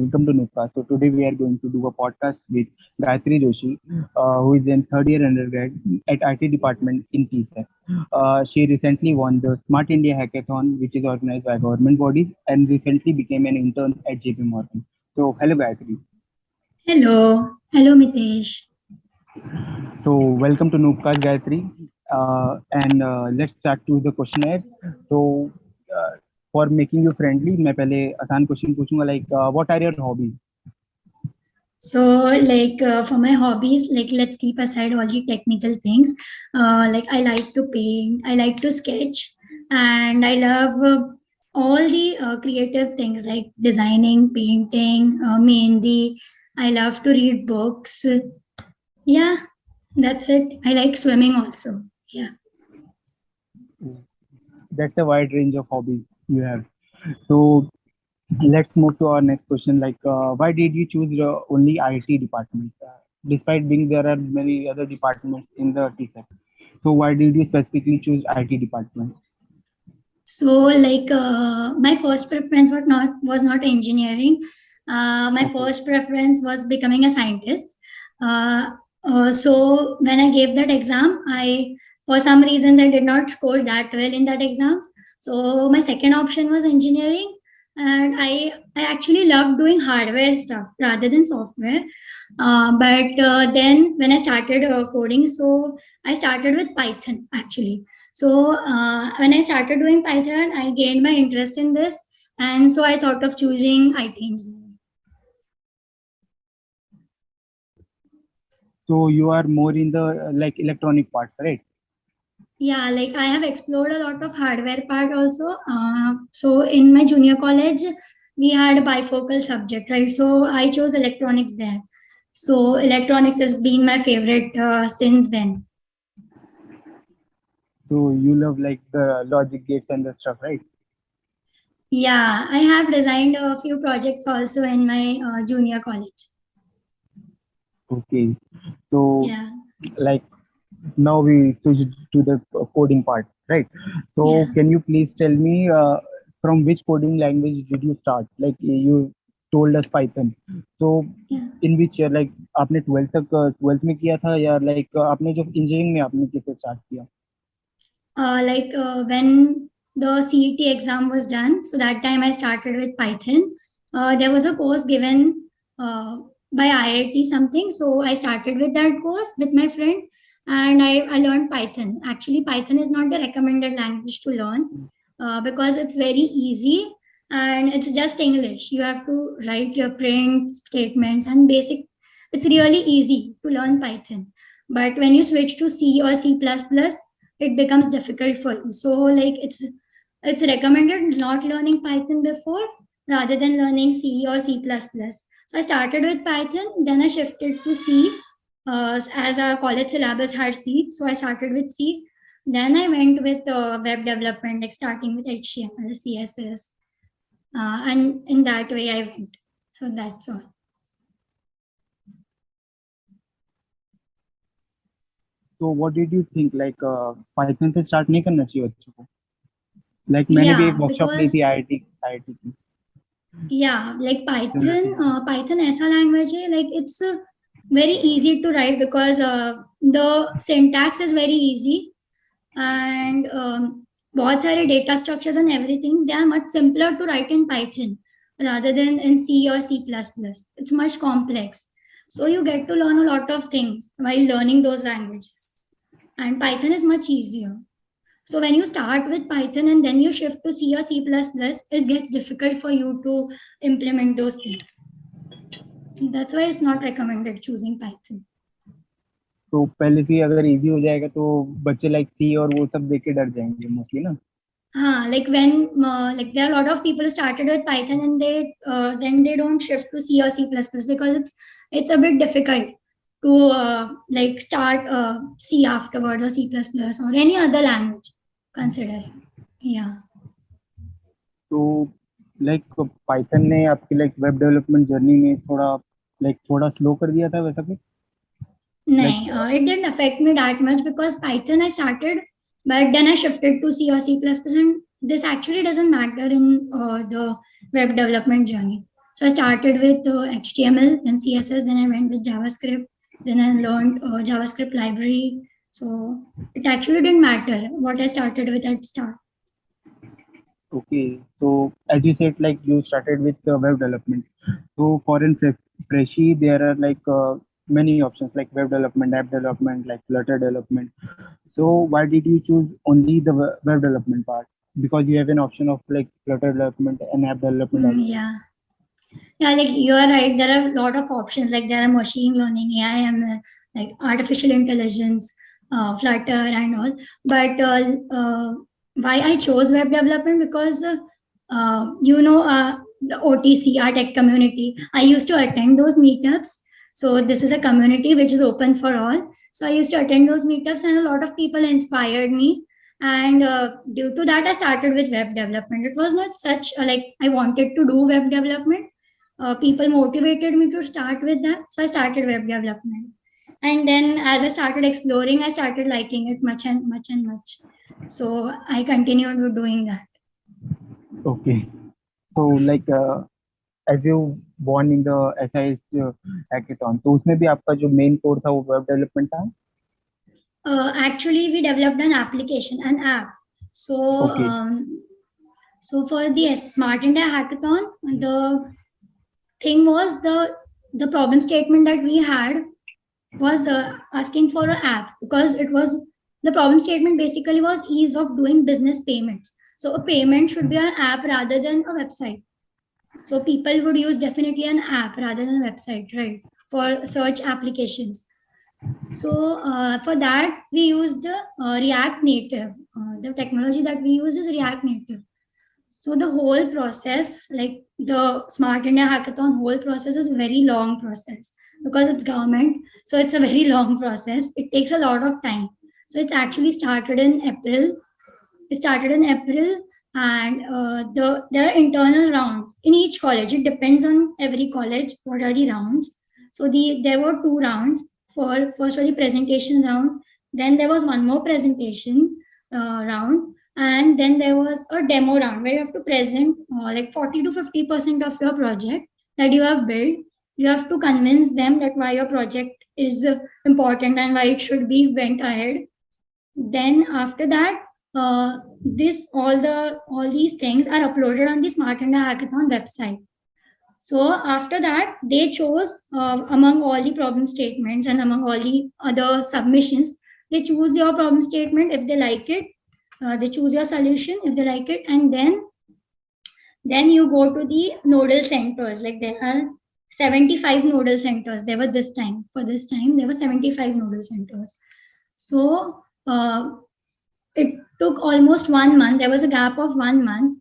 welcome to Noobcast. So today we are going to do a podcast with Gayatri Joshi, who is in third year undergrad at IT department in TSEC. She recently won the Smart India Hackathon, which is organized by government bodies, and recently became an intern at JP Morgan. So hello Gayatri. Hello Mitesh. So welcome to Noobcast, Gayatri. And let's start to the questionnaire. So for making you friendly, मैं पहले आसान question पूछूंगा like what are your hobbies? For my hobbies, let's keep aside all the technical things. I like to paint, I like to sketch, and I love all the creative things like designing, painting, mehndi. I love to read books. Yeah, that's it. I like swimming also. Yeah. That's a wide range of hobbies you have. So let's move to our next question. Like, why did you choose only IT department, despite being there are many other departments in the TSEC? So why did you specifically choose IT department? So my first preference was not engineering. My Okay. first preference was becoming a scientist. So when I gave that exam, I for some reasons I did not score that well in that exams. So my second option was engineering, and I actually love doing hardware stuff rather than software. But then when I started coding, so I started with Python actually. So when I started doing Python, I gained my interest in this, and so I thought of choosing IT engineering. So you are more in the like electronic parts, right? Yeah, like I have explored a lot of hardware part also. So in my junior college, we had a bifocal subject, right? So I chose electronics there. So electronics has been my favorite since then. So you love like the logic gates and the stuff, right? Yeah, I have designed a few projects also in my junior college. Okay. So Yeah, like now we switch to the coding part, right? So yeah. can you please tell me from which coding language did you start? Like you told us Python. So Yeah. in which year, like आपने 12th तक 12th में किया था या like आपने जो engineering में आपने किसे स्टार्ट किया? When the CET exam was done, so that time I started with Python. There was a course given by IIT something, so I started with that course with my friend, and I learned Python. Actually, Python is not the recommended language to learn because it's very easy and it's just English. You have to write your print statements and basic. It's really easy to learn Python. But when you switch to C or C++, it becomes difficult for you. So it's recommended not learning Python before rather than learning C or C++. So I started with Python, then I shifted to C as our college syllabus had C. So I started with C. Then I went with web development, like starting with HTML, CSS, and in that way I went. So that's all. So what did you think? Like Python से start नहीं करना चाहिए बच्चों को? Like मैंने भी एक Yeah, workshop ली थी because IIT की. yeah, like Similar Python, thing. Python ऐसा language है, like it's very easy to write because the syntax is very easy, and बहुत सारे data structures and everything, they are much simpler to write in Python rather than in C or C++. It's much complex. So you get to learn a lot of things while learning those languages. And Python is much easier. So when you start with Python and then you shift to C or C++, it gets difficult for you to implement those things. That's why it's not recommended choosing Python. तो पहले से ही अगर easy हो जाएगा तो बच्चे like सी और वो सब देख के डर जाएंगे मोस्टली ना. Like when there are a lot of people who started with Python and they then they don't shift to C or C++ because it's a bit difficult to start C afterwards or C++ or any other language considering. Yeah. तो like Python ने आपकी like web development journey में थोड़ा slow कर दिया था वैसा कुछ like. No, it didn't affect me that much because Python I started, but then I shifted to C or C++, and this actually doesn't matter in the web development journey. So I started with HTML, then CSS, then I went with JavaScript, then I learned JavaScript library. So it actually didn't matter what I started with at start. Okay, so as you said, like you started with web development. So for an freshie, there are like many options like web development, app development, like Flutter development. So why did you choose only the web development part? Because you have an option of like Flutter development and app development as well. Yeah. Yeah, like you are right. There are a lot of options. Like there are machine learning, AI, ML, like artificial intelligence, Flutter, and all. But why I chose web development because the OTC, our tech community. I used to attend those meetups. So this is a community which is open for all. So I used to attend those meetups, and a lot of people inspired me. And due to that, I started with web development. It was not such like I wanted to do web development. People motivated me to start with that, so I started web development. And then as I started exploring, I started liking it much and much and much. So I continued with doing that. Okay. So like as you born in the SIS hackathon, तो उसमें भी आपका जो main core था वो web development था? Actually, we developed an application, an app. So, Okay. so for the Smart India Hackathon, the thing was the problem statement that we had was asking for an app, because it was the problem statement basically was ease of doing business payments. So a payment should be an app rather than a website. So people would use definitely an app rather than a website, right, for search applications. So for that we used React Native. The technology that we use is React Native. So the whole process, like the Smart India Hackathon whole process is a very long process because it's government. So it's a very long process. It takes a lot of time. So it's actually started in April. It started in April, and there are internal rounds in each college. It depends on every college what are the rounds. So there were two rounds. For first for the presentation round, then there was one more presentation round, and then there was a demo round where you have to present like 40 to 50% of your project that you have built. You have to convince them that why your project is important and why it should be went ahead. Then after that, this all these things are uploaded on the Smart India Hackathon website. So after that, they chose among all the problem statements and among all the other submissions, they choose your problem statement if they like it. They choose your solution if they like it, and then you go to the nodal centers. Like there are 75 nodal centers. There were this time. For this time, there were 75 nodal centers. So it took almost 1 month. There was a gap of 1 month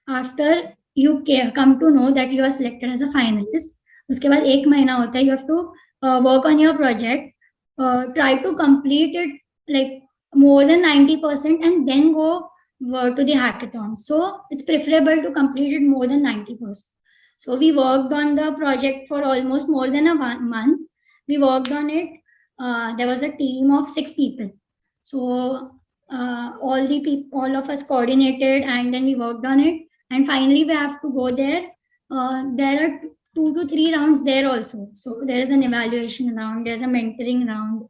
after you come to know that you are selected as a finalist. उसके बाद 1 महीना होता है. You have to work on your project, try to complete it like more than 90%, and then go to the hackathon. So it's preferable to complete it more than 90%. So we worked on the project for almost more than a month. We worked on it. There was a team of 6 people. So all of us coordinated, and then we worked on it. And finally, we have to go there. There are 2 to 3 rounds there also. So there is an evaluation round. There's a mentoring round.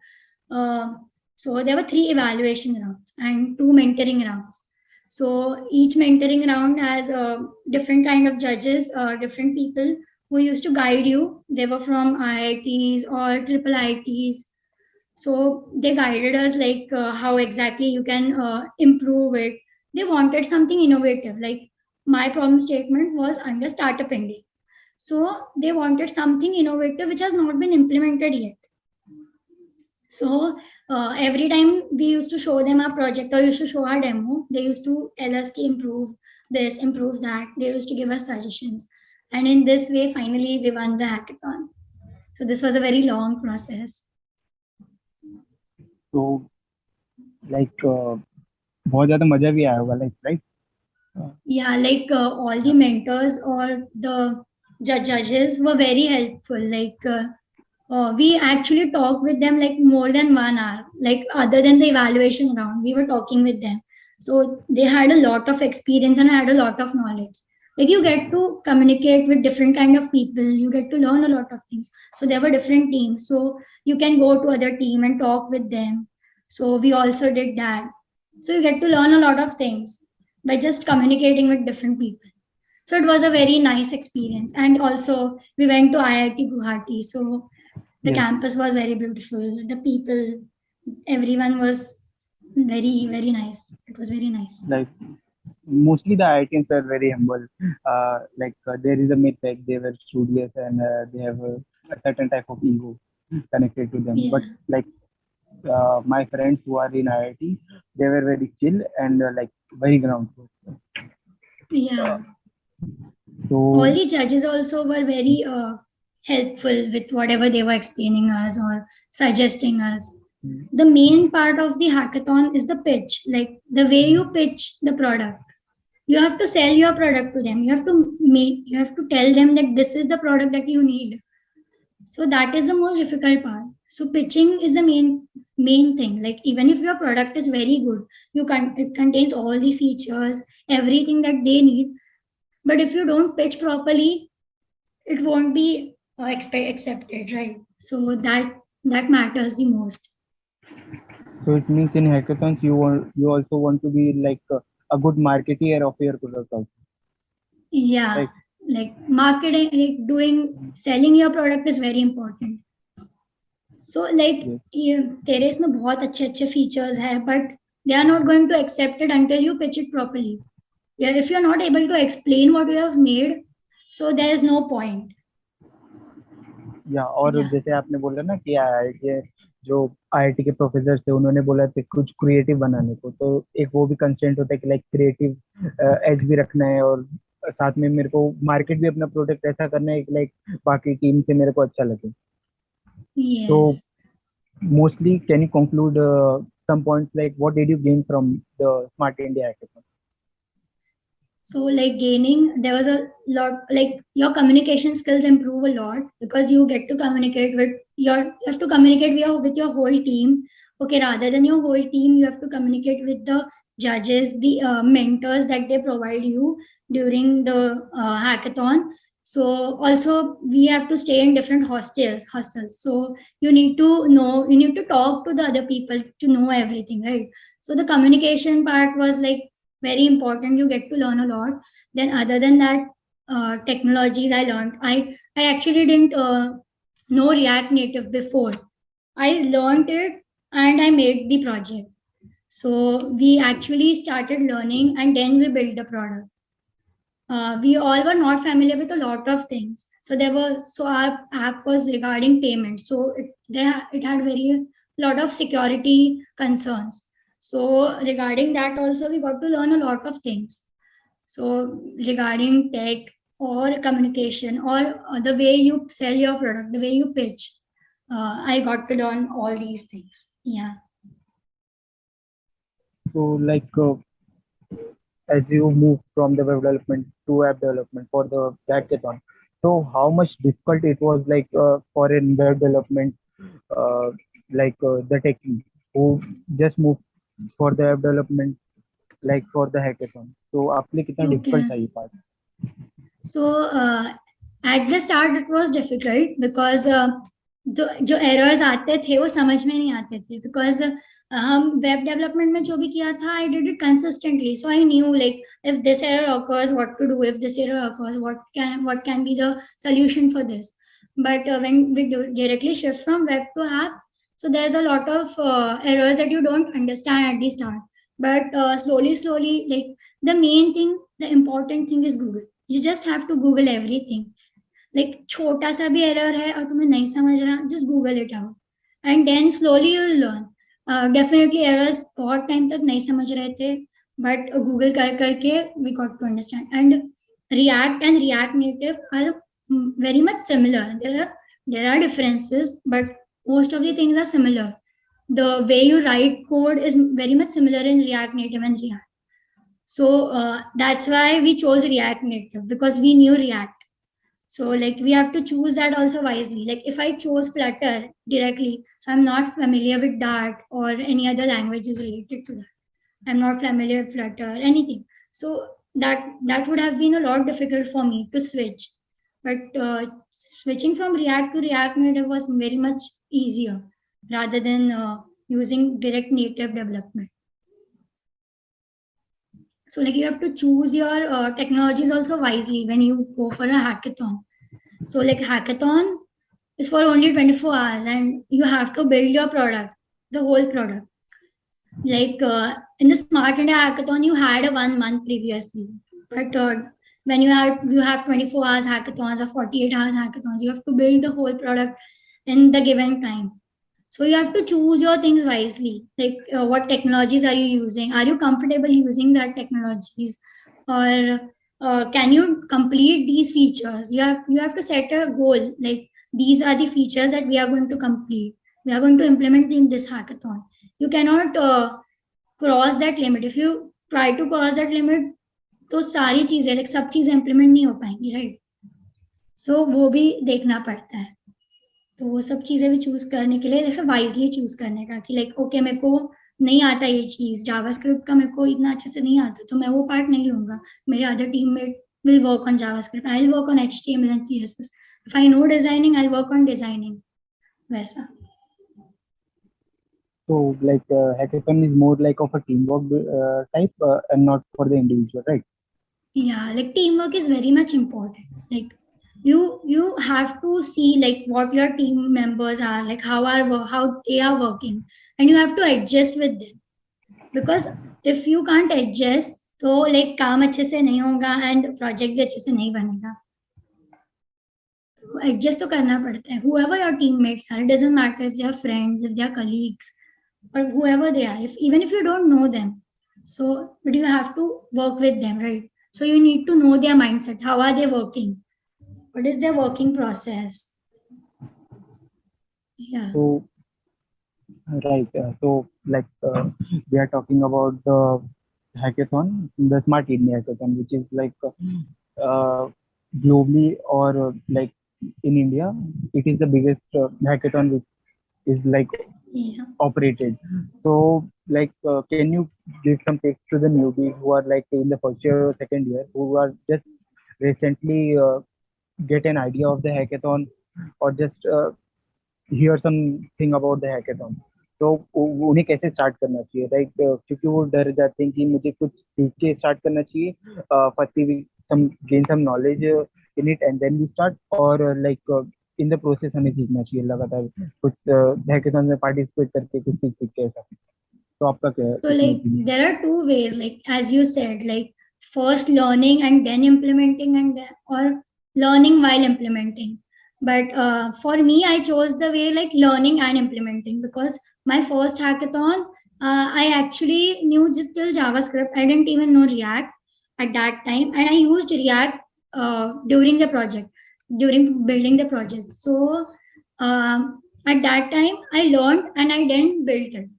So there were 3 evaluation rounds and 2 mentoring rounds. So each mentoring round has different kind of judges, different people who used to guide you. They were from IITs or triple IITs. So they guided us like how exactly you can improve it. They wanted something innovative. Like my problem statement was under Startup India. So they wanted something innovative which has not been implemented yet. So every time we used to show them our project or used to show our demo, they used to tell us to improve this, improve that. They used to give us suggestions. And in this way, finally, we won the hackathon. So this was a very long process. So like बहुत ज़्यादा मजा भी आया होगा, like right? Yeah, like all the mentors or the judges were very helpful. Like we actually talked with them like more than 1 hour. Like other than the evaluation round, we were talking with them. So they had a lot of experience and had a lot of knowledge. Like you get to communicate with different kind of people, you get to learn a lot of things. So there were different teams, so you can go to other team and talk with them. So we also did that. So you get to learn a lot of things by just communicating with different people. So it was a very nice experience. And also we went to IIT Guwahati. So the Yes, campus was very beautiful. The people, everyone was very nice. It was very nice. like mostly the IITians were very humble. There is a myth that they were studious and they have a certain type of ego connected to them. But Yeah. like my friends who are in IIT, they were very chill and like very ground floor. Yeah. All So the judges also were very helpful with whatever they were explaining us or suggesting us. The main part of the hackathon is the pitch, like the way you pitch the product. You have to sell your product to them. You have to tell them that this is the product that you need. So that is the most difficult part. So pitching is the main thing. Like even if your product is very good, it contains all the features, everything that they need. But if you don't pitch properly, it won't be accepted, right? So that matters the most. so it means in hackathons you also want to be like a good marketeer of your product also, Yeah, right? like marketing, like doing selling your product is very important. So like Yes. ये तेरे इसमें बहुत अच्छे अच्छे features है, but they are not going to accept it until you pitch it properly. Yeah, if you're not able to explain what you have made, so there is no point. या और Yeah. जैसे आपने बोला ना कि IIT जो IIT के professor थे उन्होंने बोला थे कुछ क्रिएटिव बनाने को, तो एक वो भी कंस्ट्रेंट होता है कि लाइक क्रिएटिव एज भी रखना है और साथ में मेरे को मार्केट भी अपना प्रोडक्ट ऐसा करना है कि लाइक बाकी टीम से मेरे को अच्छा लगे. तो Yes. mostly can you conclude some points like what did you gain from the Smart India Hackathon? So like gaining, there was a lot, like your communication skills improve a lot because you get to communicate with you have to communicate with your whole team. Okay, rather than your whole team, you have to communicate with the judges, the mentors that they provide you during the hackathon. So also we have to stay in different hostels. So you need to talk to the other people to know everything, right? So the communication part was like very important. You get to learn a lot. Then other than that, technologies I learned, I actually didn't know React Native before. I learned it and I made the project. So we actually started learning and then we built the product. We all were not familiar with a lot of things. So our app was regarding payments. So it had very lot of security concerns. So regarding that also we got to learn a lot of things. So regarding tech or communication or the way you sell your product, the way you pitch, I got to learn all these things. Yeah. So like as you move from the web development to app development for the hackathon, so how much difficult it was like for in web development, uh, the techie who just moved for the web development like for the hackathon, so आपके लिए कितना difficult Okay. था ये part? So at the start it was difficult because जो errors आते थे वो समझ में नहीं आते थे because हम web development में जो भी किया था I did it consistently, so I knew like if this error occurs what to do, if this error occurs what can be the solution for this. But when we directly shift from web to app, so there's a lot of errors that you don't understand at the start, but slowly like the important thing is Google. You just have to Google everything. Like छोटा सा भी error है और तुम्हें नहीं समझ रहा, just Google it out and then slowly you will learn. Definitely errors बहुत time तक नहीं समझ रहे थे, but Google कर करके we got to understand. And React Native are very much similar. There are differences, but most of the things are similar. The way you write code is very much similar in React Native and React. So that's why we chose React Native because we knew React. So like we have to choose that also wisely. Like if I chose Flutter directly, so I'm not familiar with Dart or any other languages related to that. I'm not familiar with Flutter, anything. So that would have been a lot difficult for me to switch. But switching from React to React Native was very much easier rather than using direct native development. So like you have to choose your technologies also wisely when you go for a hackathon. So like hackathon is for only 24 hours and you have to build your product, the whole product. Like in the Smart India hackathon, you had a 1 month previously, but when you have 24 hours hackathons or 48 hours hackathons, you have to build the whole product in the given time. So you have to choose your things wisely. Like what technologies are you using? Are you comfortable using that technologies, or can you complete these features? You have to set a goal. Like these are the features that we are going to complete. We are going to implement in this hackathon. You cannot cross that limit if you try to cross that limit तो सारी चीजें like सब चीजें implement नहीं हो पाएंगी right so वो भी देखना पड़ता है तो वो सब चीजें भी चूज करने के लिए जैसे वाइजली चूज करने का कि लाइक ओके मेरे को नहीं आता ये चीज जावास्क्रिप्ट का मेरे को इतना अच्छे से नहीं आता तो मैं वो पार्ट नहीं लूंगा मेरे other teammate will work on JavaScript. I'll work on HTML and CSS. If I know designing, I'll work on designing. वैसा. So like hackathon is more like of a teamwork type and not for the individual, right? Yeah, like teamwork is very much important. Like you have to see like what your team members are like, how they are working, and you have to adjust with them. Because if you can't adjust, तो like काम अच्छे से नहीं होगा and project भी अच्छे से नहीं बनेगा. तो adjust तो करना पड़ता है. Whoever your teammates are, it doesn't matter if they are friends, if they are colleagues, or whoever they are. Even if you don't know them, so but you have to work with them, right? So you need to know their mindset. How are they working? What is their working process? Yeah. So right. So like we are talking about the hackathon, the Smart India hackathon, which is like globally or like in India, it is the biggest hackathon which is like Yeah. operated. So like can you give some tips to the newbies who are like in the first year or second year who are just recently get an idea of the hackathon or just hear something about the hackathon? तो उन्हें कैसे start करना चाहिए right क्योंकि वो डर जाते हैं कि मुझे कुछ सीख के स्टार्ट करना चाहिए firstly we some gain some knowledge in it and then we start और लाइक इन द प्रोसेस हमें सीखना चाहिए लगातार कुछ हैकेथॉन में पार्टिसिपेट करके कुछ सीख सीख के ऐसा तो आपका क्या So like there are two ways, like as you said, like first learning and then implementing, and then, or learning while implementing. But for me, I chose the way like learning and implementing because my first hackathon, I actually knew just till JavaScript. I didn't even know React at that time, and I used React during the project, during building the project. So at that time, I learned and I then built it.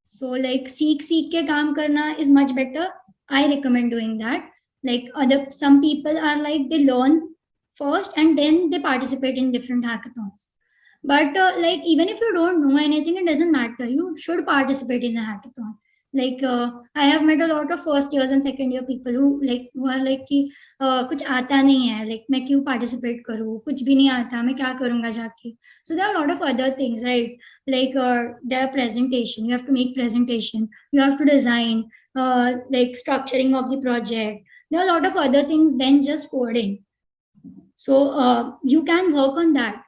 So like seek ke kaam karna is much better. I recommend doing that. Like some people are like they learn first and then they participate in different hackathons. But like even if you don't know anything, it doesn't matter. You should participate in a hackathon. Like I have met a lot of first years and second year people who are like कि कुछ आता नहीं है, like मैं क्यों participate करूँ, कुछ भी नहीं आता, मैं क्या करूँगा जाके. So there are a lot of other things, right? Like their presentation, you have to make presentation, you have to design, like structuring of the project. There are a lot of other things than just coding. So you can work on that.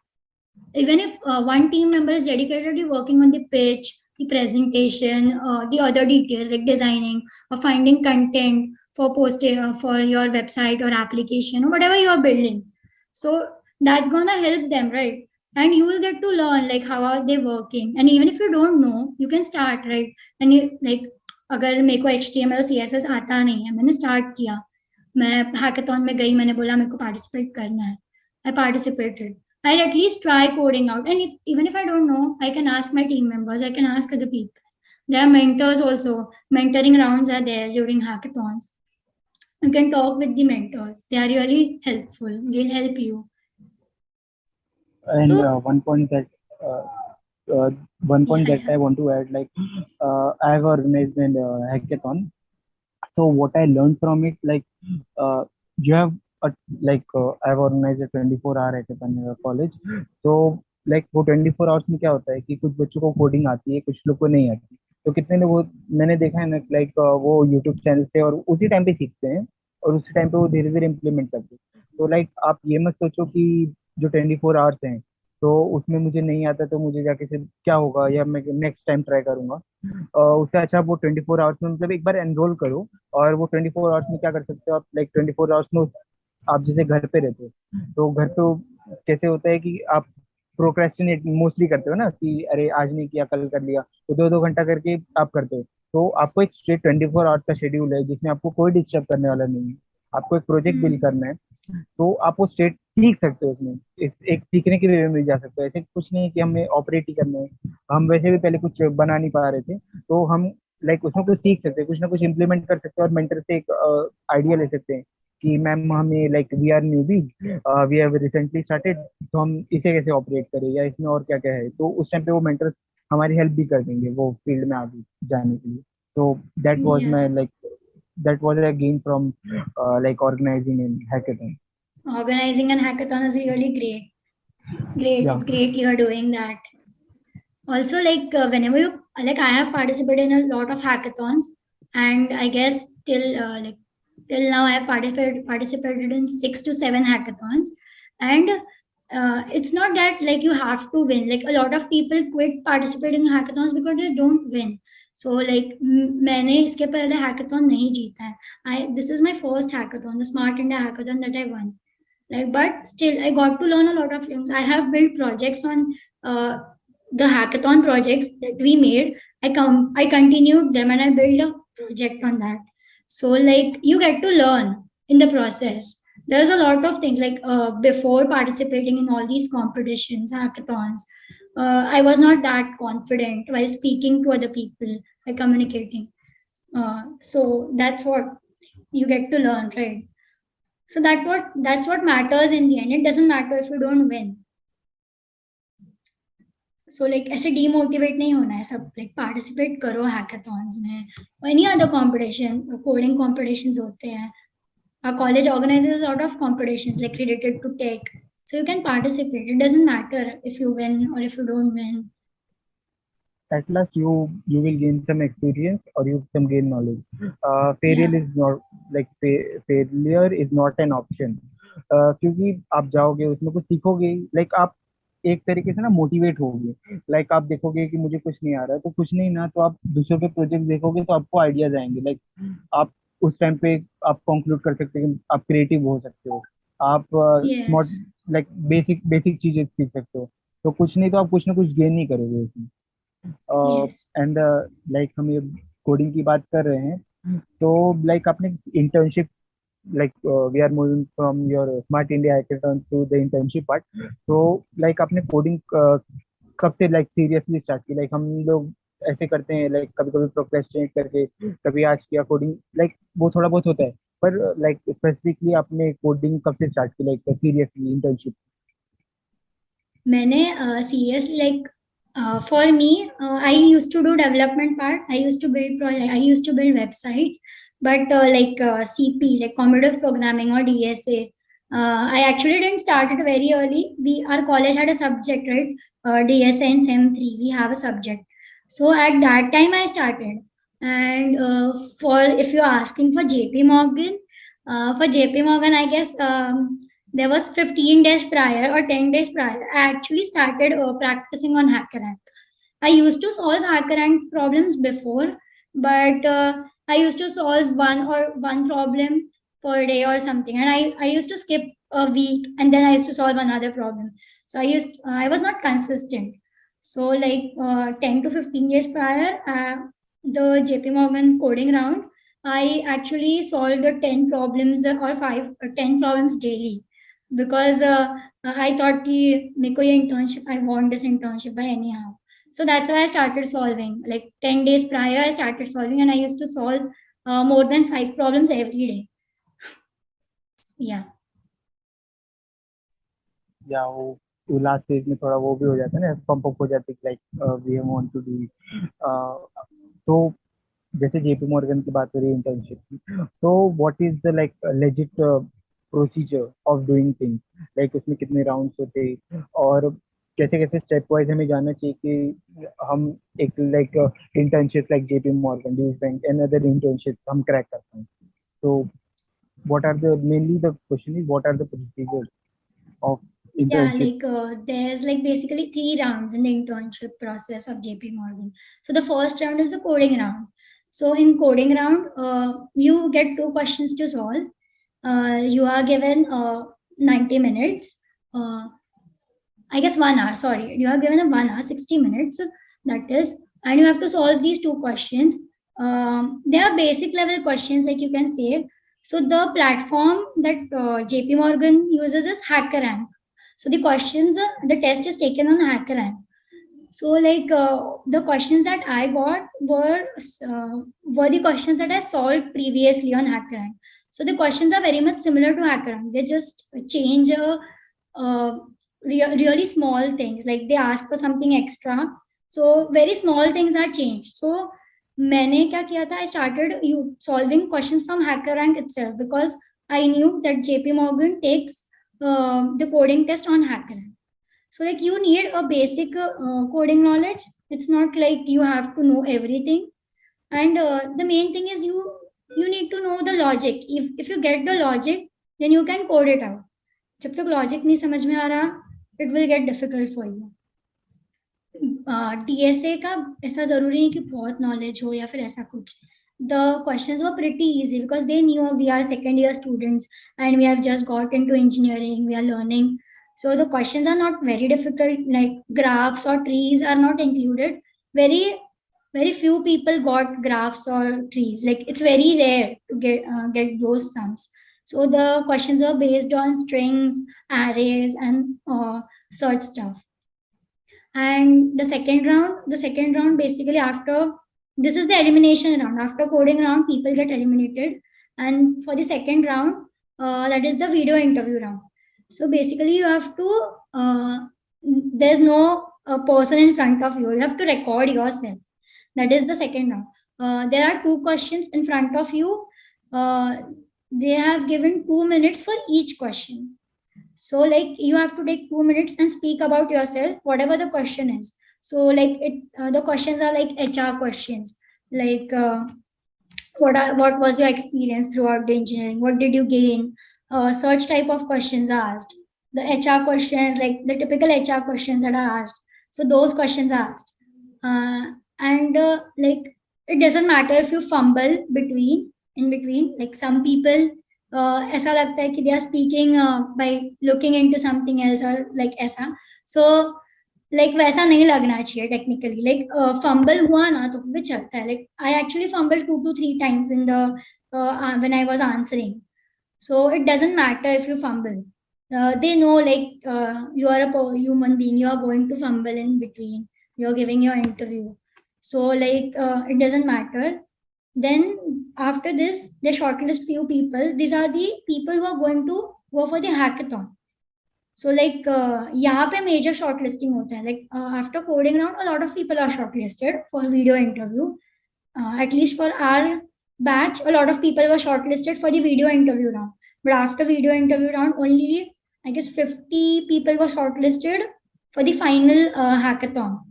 Even if one team member is dedicatedly working on the pitch, the presentation, the other details like designing or finding content for posting for your website or application or whatever you are building. So that's gonna help them, right? And you will get to learn like how are they working. And even if you don't know, you can start, right? And you like अगर मेरे को HTML और CSS आता नहीं है, मैंने start किया, मैं हैकाथॉन में गई, मैंने बोला मेरे को पार्टिसिपेट करना है, I participated. I'll at least try coding out. And even if I don't know, I can ask my team members, I can ask other people. There are mentors also. Mentoring rounds are there during hackathons. You can talk with the mentors. They are really helpful. They'll help you. And So one point that I want to add, like I have organized an hackathon So what I learned from it, like you have a, I've organized a 24-hour hackathon in our college. So वो 24 hours में क्या होता है कि कुछ बच्चों को coding आती है, कुछ लोग को नहीं आती। तो कितने लोग मैंने देखा है ना, वो यूट्यूब चैनल से और उसी टाइम पे सीखते हैं, और उसी टाइम पे वो धीरे धीरे इम्प्लीमेंट करते हैं। तो आप ये मत सोचो कि जो 24 आवर्स हैं, तो उसमें मुझे नहीं आता तो मुझे जाके फिर क्या होगा, या मैं नेक्स्ट टाइम ट्राई करूंगा। उससे अच्छा वो 24 आवर्स में मतलब एक बार एनरोल करो। और वो 24 आवर्स में क्या कर सकते हो आप, 24 आवर्स में आप जैसे घर पे रहते हो, तो घर पे कैसे होता है कि आप प्रोक्रेस्टिनेट मोस्टली करते हो ना, कि अरे आज नहीं किया कल कर लिया, तो 2-2 घंटा करके आप करते हो। तो आपको एक स्ट्रेट 24 आवर्स का शेड्यूल है जिसमें आपको कोई डिस्टर्ब करने वाला नहीं है। आपको एक प्रोजेक्ट बिल्ड Hmm. करना है, तो आप वो स्टेट सीख सकते हो उसमें। एक सीखने के वे में मिल जा सकता है, ऐसे कुछ नहीं है कि हमें ऑपरेट ही करना है। हम वैसे भी पहले कुछ बना नहीं पा रहे थे, तो हम उसमें कुछ सीख सकते हैं, कुछ ना कुछ इम्प्लीमेंट कर सकते हैं, और मेंटर से एक आइडिया ले सकते हैं कि मैम हमें we are newbies, we have recently started, तो हम इसे कैसे ऑपरेट करें, या इसमें और क्या क्या है। तो उस टाइम पे वो मेंटर हमारी हेल्प भी कर देंगे वो फील्ड में आगे जाने के लिए। तो that was Yeah. My that was a gain from organizing in hackathon. Organizing an hackathon is really great. Great. Yeah. It's great you are doing that. Also, whenever you I have participated in a lot of hackathons, and I guess till now I have participated in 6 to 7 hackathons, and it's not that like you have to win. Like a lot of people quit participating in hackathons because they don't win. So मैंने इसके पहले hackathon नहीं जीता है. This is my first hackathon, the Smart India hackathon that I won. But still I got to learn a lot of things. I have built projects on uh, the hackathon projects that we made. I continued them and I built a project on that. So you get to learn in the process. There's a lot of things before participating in all these competitions, hackathons. I was not that confident while speaking to other people, like communicating. So that's what you get to learn, right? So that's what matters in the end. It doesn't matter if you don't win. सो ऐसे demotivate नहीं होना है, सब participate करो hackathons में, any other competition, coding competitions होते हैं, our college organizes a lot of competitions related to tech, so you can participate. It doesn't matter if you win or if you don't win. At last you will gain some experience, or you some gain knowledge. Yeah. Failure is not failure is not an option. क्योंकि आप जाओगे उसमें कुछ सीखोगे, आप एक तरीके से ना मोटिवेट होगे। आप देखोगे कि मुझे कुछ नहीं आ रहा है, तो कुछ नहीं ना, तो आप दूसरों के प्रोजेक्ट देखोगे तो आपको आइडियाज आएंगे। आप उस टाइम पे आप कंक्लूड कर सकते हैं कि आप क्रिएटिव हो सकते हो। आप स्मार्ट Yes. बेसिक बेसिक चीजें सीख सकते हो। तो कुछ नहीं तो आप कुछ ना कुछ गेन ही करोगे उसमें। Yes. एंड हम ये कोडिंग की बात कर रहे हैं, तो आपने internship, we are moving from your Smart India Hackathon to the internship part. तो आपने कोडिंग कब से सीरियसली स्टार्ट की? हम लोग ऐसे करते हैं, कभी कभी प्रोक्रेस्टिनेट करके, कभी आज किया कोडिंग, वो थोड़ा बहुत होता है। पर स्पेसिफिकली आपने कोडिंग कब से स्टार्ट की, सीरियसली इंटर्नशिप? मैंने seriously for me, I used to do development part. I used to build project. I used to build websites, but CP, like competitive programming or DSA. I actually didn't start it very early. Our college had a subject, right? DSA in Sem 3. We have a subject. So at that time I started. And for if you're asking for JP Morgan, I guess there was 15 days prior or 10 days prior, I actually started practicing on HackerRank. I used to solve HackerRank problems before, but I used to solve one problem per day or something, and I used to skip a week and then I used to solve another problem. So I was not consistent. So 10 to 15 days prior, the JP Morgan coding round, I actually solved 10 problems or 10 problems daily, because I thought कि मेरे को ये internship, I want this internship by anyhow. So that's why I started solving. 10 days prior, I started solving, and I used to solve more than 5 problems every day. Yeah. या वो last stage में थोड़ा वो भी हो जाता है ना, पंप अप हो जाती है, वी वांट टू डू। तो जैसे जेपी मॉर्गन की बात हो रही है इंटर्नशिप की, तो what is the like legit procedure of doing things, like उसमें कितने राउंड्स होते हैं और कैसे कैसे स्टेप वाइज हमें जाना चाहिए कि हम एक like internship like JP Morgan, Deutsche Bank and other internship हम क्रैक कर पाए. तो what are the mainly the question is what are the procedures of Yeah, internship? like there's like basically three rounds in the internship process of JP Morgan. So the first round is the coding round. So in coding round, you get two questions to solve. You are given 90 minutes. I guess 1 hour. Sorry, you are given a 1 hour, 60 minutes. That is, and you have to solve these two questions. They are basic level questions, like you can say. So the platform that JP Morgan uses is HackerRank. So the questions, the test is taken on HackerRank. So like the questions that I got were the questions that I solved previously on HackerRank. So the questions are very much similar to HackerRank. They just change uh, really small things. Like they ask for something extra. So very small things are changed. So मैंने क्या किया था? I started solving questions from HackerRank itself because I knew that JP Morgan takes the coding test on HackerRank. So like you need a basic coding knowledge. It's not like you have to know everything. And the main thing is you need to know the logic. If you get the logic, then you can code it out. जब तक logic नहीं समझ में आ रहा, it will get difficult for you. DSA का ऐसा जरूरी नहीं कि बहुत नॉलेज हो या फिर ऐसा कुछ. The questions were pretty easy because they knew we are second year students and we have just got into engineering, we are learning. So the questions are not very difficult, like graphs or trees are not included. Very few people got graphs or trees. Like it's very rare to get those sums. So the questions are based on strings, arrays, and such stuff. And the second round basically, after this is the elimination round. After coding round, people get eliminated, and for the second round, that is the video interview round. So basically you have to there's no person in front of you, you have to record yourself. That is the second round. There are two questions in front of you. uh, they have given 2 minutes for each question. So like you have to take 2 minutes and speak about yourself, whatever the question is. So like it's the questions are like HR questions, like what was your experience throughout the engineering, what did you gain, such type of questions are asked. The HR questions, like the typical HR questions that are asked, so those questions are asked. And like it doesn't matter if you fumble in between. Like some people ऐसा लगता है कि they are speaking by looking into something else or like ऐसा. So like वैसा नहीं लगना चाहिए technically. Like fumble हुआ ना तो भी चलता है. Like I actually fumble 2 to 3 times in the when I was answering. So it doesn't matter if you fumble. They know like you are a human being, you are going to fumble in between, you're giving your interview. So like it doesn't matter. Then after this they shortlist few people. These are the people who are going to go for the hackathon. So like यहाँ पे major shortlisting होता है. Like after coding round, a lot of people are shortlisted for video interview. At least for our batch, a lot of people were shortlisted for the video interview round. But after video interview round, only I guess 50 people were shortlisted for the final hackathon,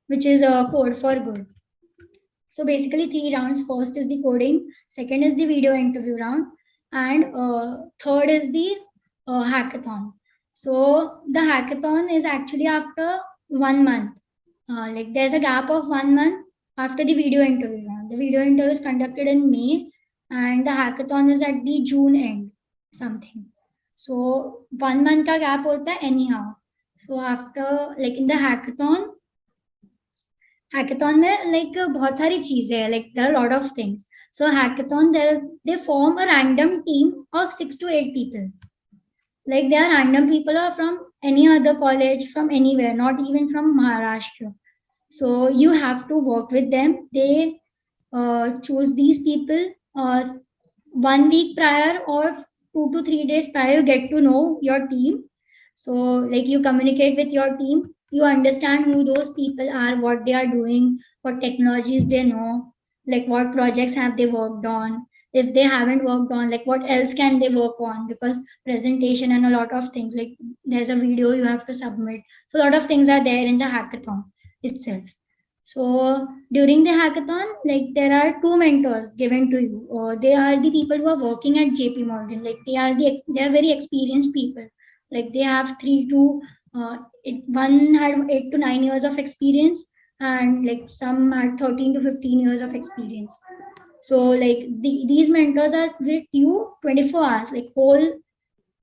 which is Code for Good. So basically three rounds. First is the coding, second is the video interview round, and third is the hackathon. So the hackathon is actually after 1 month. Like there's a gap of 1 month after the video interview round. The video interview is conducted in May, and the hackathon is at the June end something. So 1 month ka gap hota hai anyhow. So after like in the hackathon में like बहुत सारी चीजें हैं. Like there are a lot of things. So hackathon they form a random team of 6 to 8 people. Like they are random people are from any other college, from anywhere, not even from Maharashtra. So you have to work with them. They choose these people 1 week prior or 2 to 3 days prior. You get to know your team. So like you communicate with your team, you understand who those people are, what they are doing, what technologies they know. like what projects have they worked on. If they haven't worked on, like what else can they work on, because presentation and a lot of things, like there's a video you have to submit, so a lot of things are there in the hackathon itself. So during the hackathon, like there are two mentors given to you. They are the people who are working at JP Morgan. Like they are very experienced people. Like they have one had 8 to 9 years of experience, and like some had 13 to 15 years of experience. So like these mentors are with you 24 hours, like whole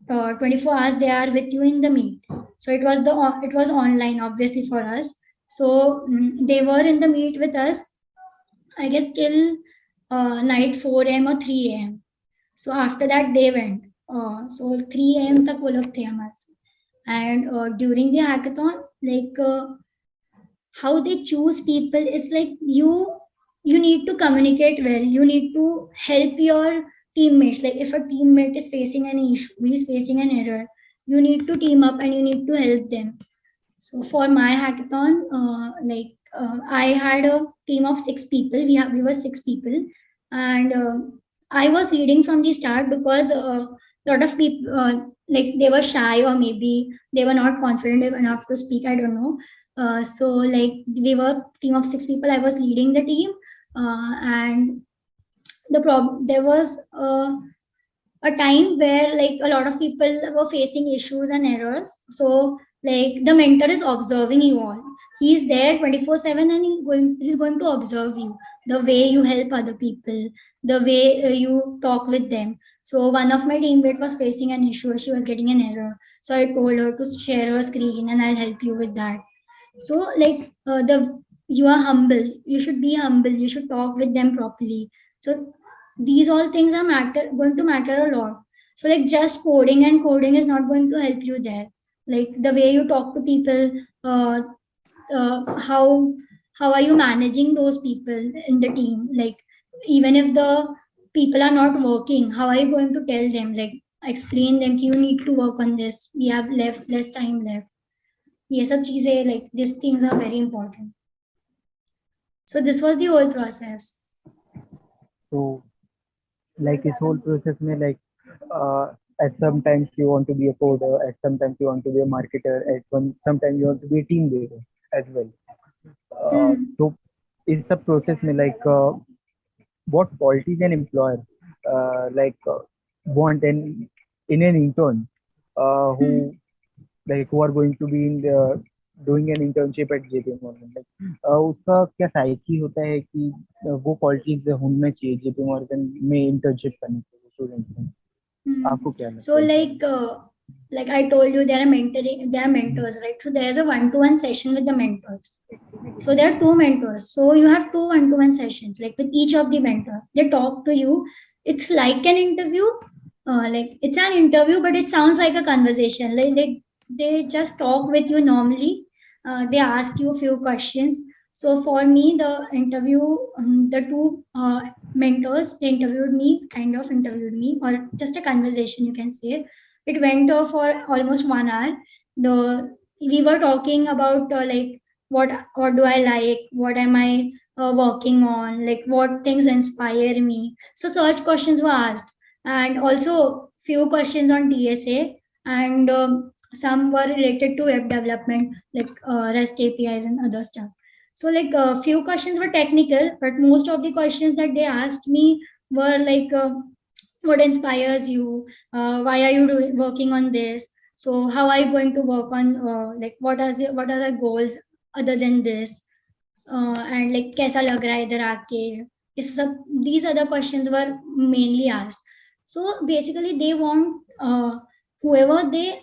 24 hours they are with you in the meet. So it was online obviously for us. So they were in the meet with us, I guess till night 4 a.m. or 3 a.m. So after that they went. So 3 a.m. तक वो लोग थे हमारे साथ. And during the hackathon, like how they choose people is like you need to communicate well, you need to help your teammates. Like if a teammate is facing an issue, he's facing an error, you need to team up and you need to help them. So for my hackathon, I had a team of 6 people. We were 6 people, and I was leading from the start because a lot of people like they were shy, or maybe they were not confident enough to speak. I don't know. So like we were a team of 6 people. I was leading the team, and there was a time where like a lot of people were facing issues and errors. So like the mentor is observing you all. He's there 24/7, and he's going to observe you, the way you help other people, the way you talk with them. So one of my teammates was facing an issue, she was getting an error, so I told her to share her screen and I'll help you with that. So like the you are humble, you should be humble, you should talk with them properly. So these all things are going to matter a lot. So like just coding is not going to help you there. Like the way you talk to people, uh, how are you managing those people in the team? Like even if the people are not working, how are you going to tell them, like explain them you need to work on this, we have left less time left. ये सब चीजें, like these things are very important. So this was the whole process. So, like this whole process may like at sometimes you want to be a coder, at sometimes you want to be a marketer, sometimes you want to be a team leader as well. So is the process may like what qualities an employer want in an intern who like who are going to be in the doing an internship at JP Morgan, like उसका क्या psyche होता है कि वो qualities होना चाहिए JP Morgan में internship करने के लिए स्टूडेंट्स में, आपको क्या So लगता है? like I told you, there are mentors, right? So there's a one-to-one session with the mentors. So there are two mentors. So you have two one-to-one sessions, like with each of the mentor. They talk to you. It's like an interview. Like it's an interview, but it sounds like a conversation. Like they just talk with you normally. They ask you a few questions. So for me, the interview, the two mentors, they kind of interviewed me, or just a conversation, you can say. It went for almost 1 hour. We were talking about like what do I like, what am I working on, like what things inspire me. So such questions were asked, and also few questions on TSA, and some were related to web development, like REST APIs and other stuff. So like a few questions were technical, but most of the questions that they asked me were like what inspires you, why are you working on this, so how are you going to work on like what are the goals other than this, and like कैसा लग रहा है इधर आके, ये सब. These other questions were mainly asked. So basically they want whoever they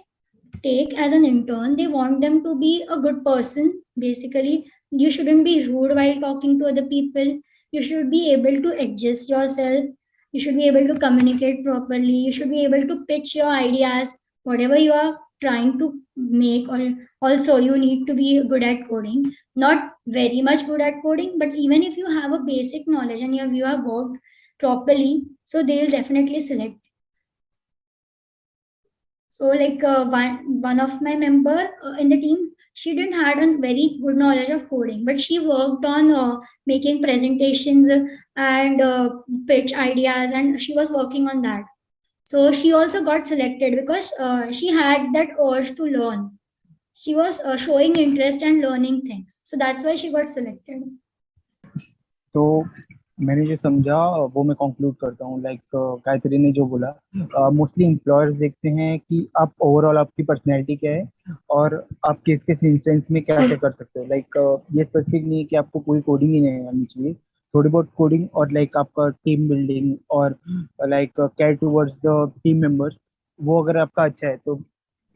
take as an intern, they want them to be a good person. Basically you shouldn't be rude while talking to other people, you should be able to adjust yourself, you should be able to communicate properly, you should be able to pitch your ideas, whatever you are trying to make. Or also you need to be good at coding, not very much good at coding, but even if you have a basic knowledge and you have worked properly, so they'll definitely select. So like one of my member in the team, she didn't had a very good knowledge of coding, but she worked on making presentations and pitch ideas, and she was working on that. So she also got selected because she had that urge to learn. She was showing interest and learning things. So that's why she got selected. तो मैंने जो समझा वो मैं conclude करता हूँ, like Gayatri ने जो बोला, मोस्टली एम्प्लॉयर्स देखते हैं कि आप ओवरऑल आपकी पर्सनैलिटी क्या है और आप किस किस इंस्टेंस में क्या क्या कर सकते हो। लाइक ये स्पेसिफिक नहीं है कि आपको पूरी कोडिंग ही नहीं आनी चाहिए, थोड़ी बहुत कोडिंग और लाइक आपका टीम बिल्डिंग और like care towards the team members, वो अगर आपका अच्छा है तो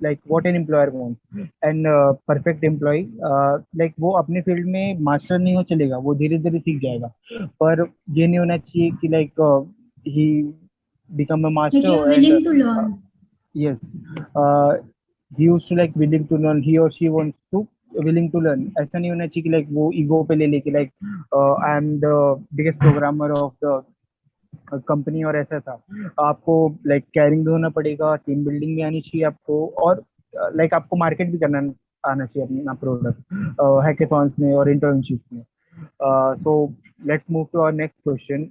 like what an employer wants and perfect employee, like वो अपने फील्ड में मास्टर नहीं हो चलेगा, वो धीरे धीरे सीख जाएगा, पर ये नहीं होना चाहिए कि like he become a Like master you're and willing to learn. yes, uh, he used to like willing to learn, he or she wants to willing to learn। ऐसा नहीं होना चाहिए कि लाइक वो ईगो पे ले लेके like I am the biggest programmer of the company, और ऐसा था। आपको लाइक कैरिंग भी होना पड़ेगा, टीम बिल्डिंग भी आनी चाहिए आपको, और लाइक आपको मार्केट भी करना आना चाहिए अपना प्रोडक्ट हैकेथॉन्स में और इंटर्नशिप में। So let's move to our next question.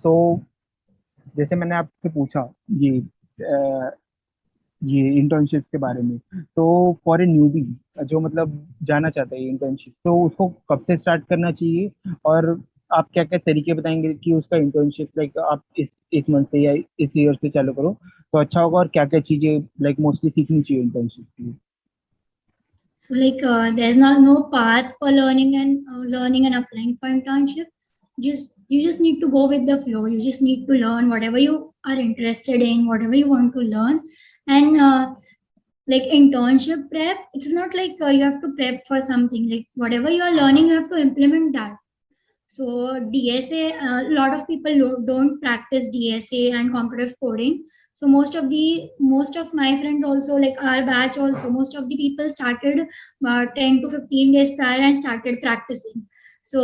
So जैसे मैंने आपसे पूछा ये ये इंटर्नशिप के बारे में, तो फॉर ए न्यूबी जो मतलब जाना चाहता है इंटर्नशिप, तो उसको कब से स्टार्ट करना चाहिए, और आप क्या क्या तरीके बताएंगे कि उसका इंटर्नशिप लाइक आप इस मंथ से या इस ईयर से चालू करो तो अच्छा होगा, और क्या क्या चीजें लाइक मोस्टली सीखनी चाहिए इंटर्नशिप के लिए। So like there's not no path for learning and applying for internship. You just need to go with the flow. You just need to learn whatever you are interested in, whatever you want to learn, and like internship prep. It's not like you have to prep for something. Like whatever you are learning, you have to implement that. So DSA, a lot of people don't practice DSA and competitive coding. So most of my friends also, like our batch also, most of the people started 10 to 15 days prior and started practicing. So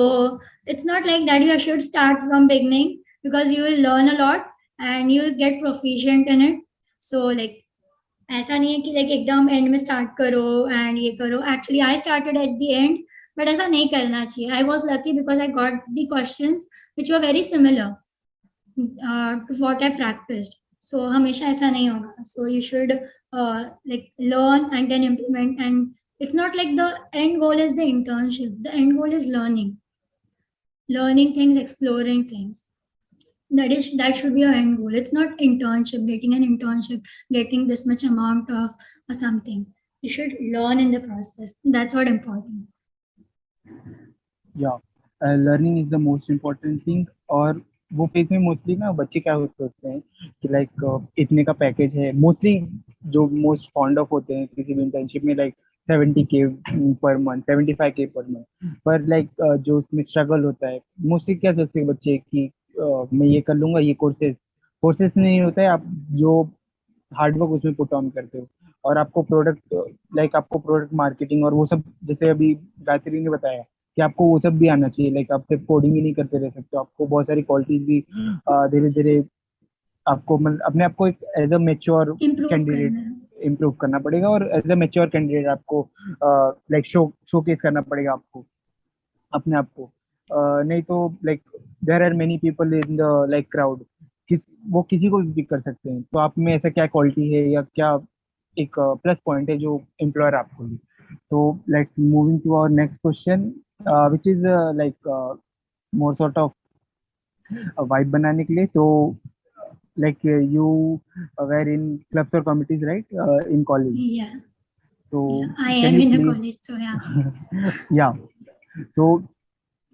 it's not like that you should start from beginning, because you will learn a lot and you will get proficient in it. So like ऐसा नहीं है कि like एकदम and में start करो and ये करो। Actually I started at the end, but ऐसा नहीं करना चाहिए। I was lucky because I got the questions which were very similar to what I practised. So हमेशा ऐसा नहीं होगा। So you should like learn and then implement, and it's not like the end goal is the internship. The end goal is learning things, exploring things. That should be your end goal. It's not internship, getting an internship, getting this much amount of or something. You should learn in the process. That's what important. या learning is the most important thing. और वो phase में mostly ना बच्चे क्या सोचते हैं कि लाइक इतने का पैकेज है, मोस्टली जो मोस्ट फॉन्ड ऑफ होते हैं किसी भी इंटर्नशिप में, like 70K per month, 75K per month, पर लाइक जो उसमें स्ट्रगल होता है, मोस्टली क्या सोचते हैं बच्चे कि मैं ये कर लूंगा, ये कोर्सेज कोर्सेज नहीं होता है, आप जो हार्डवर्क उसमें पुट ऑन करते हो, और आपको प्रोडक्ट लाइक आपको प्रोडक्ट मार्केटिंग और वो सब, जैसे अभी गायत्री ने बताया कि आपको वो सब भी आना चाहिए। लाइक आप सिर्फ कोडिंग ही नहीं करते रह सकते, आपको बहुत सारी क्वालिटीज भी धीरे धीरे आपको मतलब अपने आप को एक as a mature candidate improve करना पड़ेगा, और एज अ मेच्योर कैंडिडेट आपको लाइक शोकेस करना पड़ेगा आपको अपने आप को। नहीं तो like there are many people in the like crowd, वो किसी को भी पिक कर सकते हैं। तो आप में ऐसा क्या क्वालिटी है या क्या एक प्लस पॉइंट है जो एम्प्लॉयर आपको ली। तो let's moving to our next question, which is like more sort of vibe बनाने के लिए। तो like you were in clubs और committees right in college. Yeah. So I can am you in the please college, so yeah. yeah, so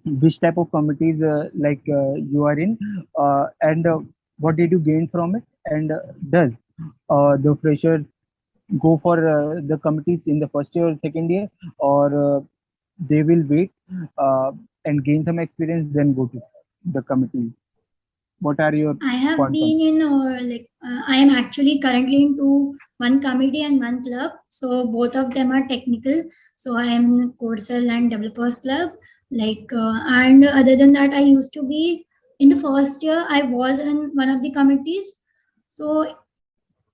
which type of committees you are in, and what did you gain from it, and does the freshers go for the committees in the first year or second year, or they will wait and gain some experience then go to the committee? What are your I have points on been in I am actually currently into one committee and one club. So both of them are technical. So I am in Coursel and Developers Club. And other than that, I used to be in the first year. I was in one of the committees. So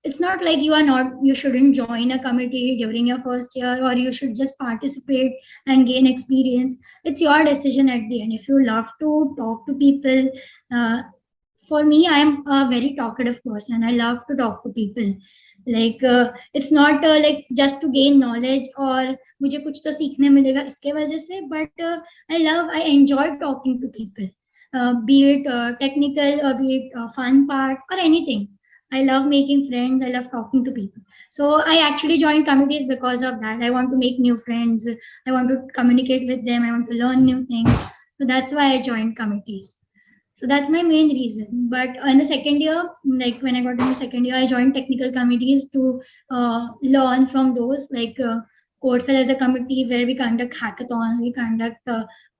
it's not like you shouldn't join a committee during your first year, or you should just participate and gain experience. It's your decision at the end. If you love to talk to people, uh, for me, I'm a very talkative person. I love to talk to people. Like it's not like just to gain knowledge or मुझे कुछ तो सीखने मिलेगा इसके वजह से, but I enjoy talking to people, be it technical or be it fun part or anything. I love making friends. I love talking to people. So I actually joined committees because of that. I want to make new friends. I want to communicate with them. I want to learn new things. So that's why I joined committees. So that's my main reason. But in the second year, like when I got in the second year, I joined technical committees to learn from those. Like Coursera as a committee where we conduct hackathons, we conduct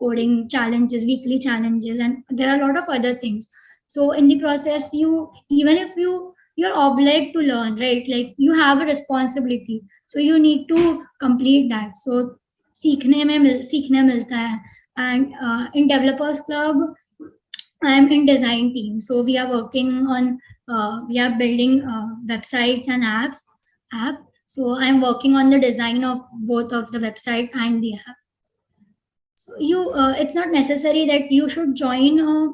coding challenges, weekly challenges, and there are a lot of other things. So in the process, you even if you're obliged to learn, right? Like you have a responsibility, so you need to complete that. So सीखने मिलता है. And in developers club, I'm in design team, so we are working on we are building websites and app. So I'm working on the design of both of the website and the app. So it's not necessary that you should join a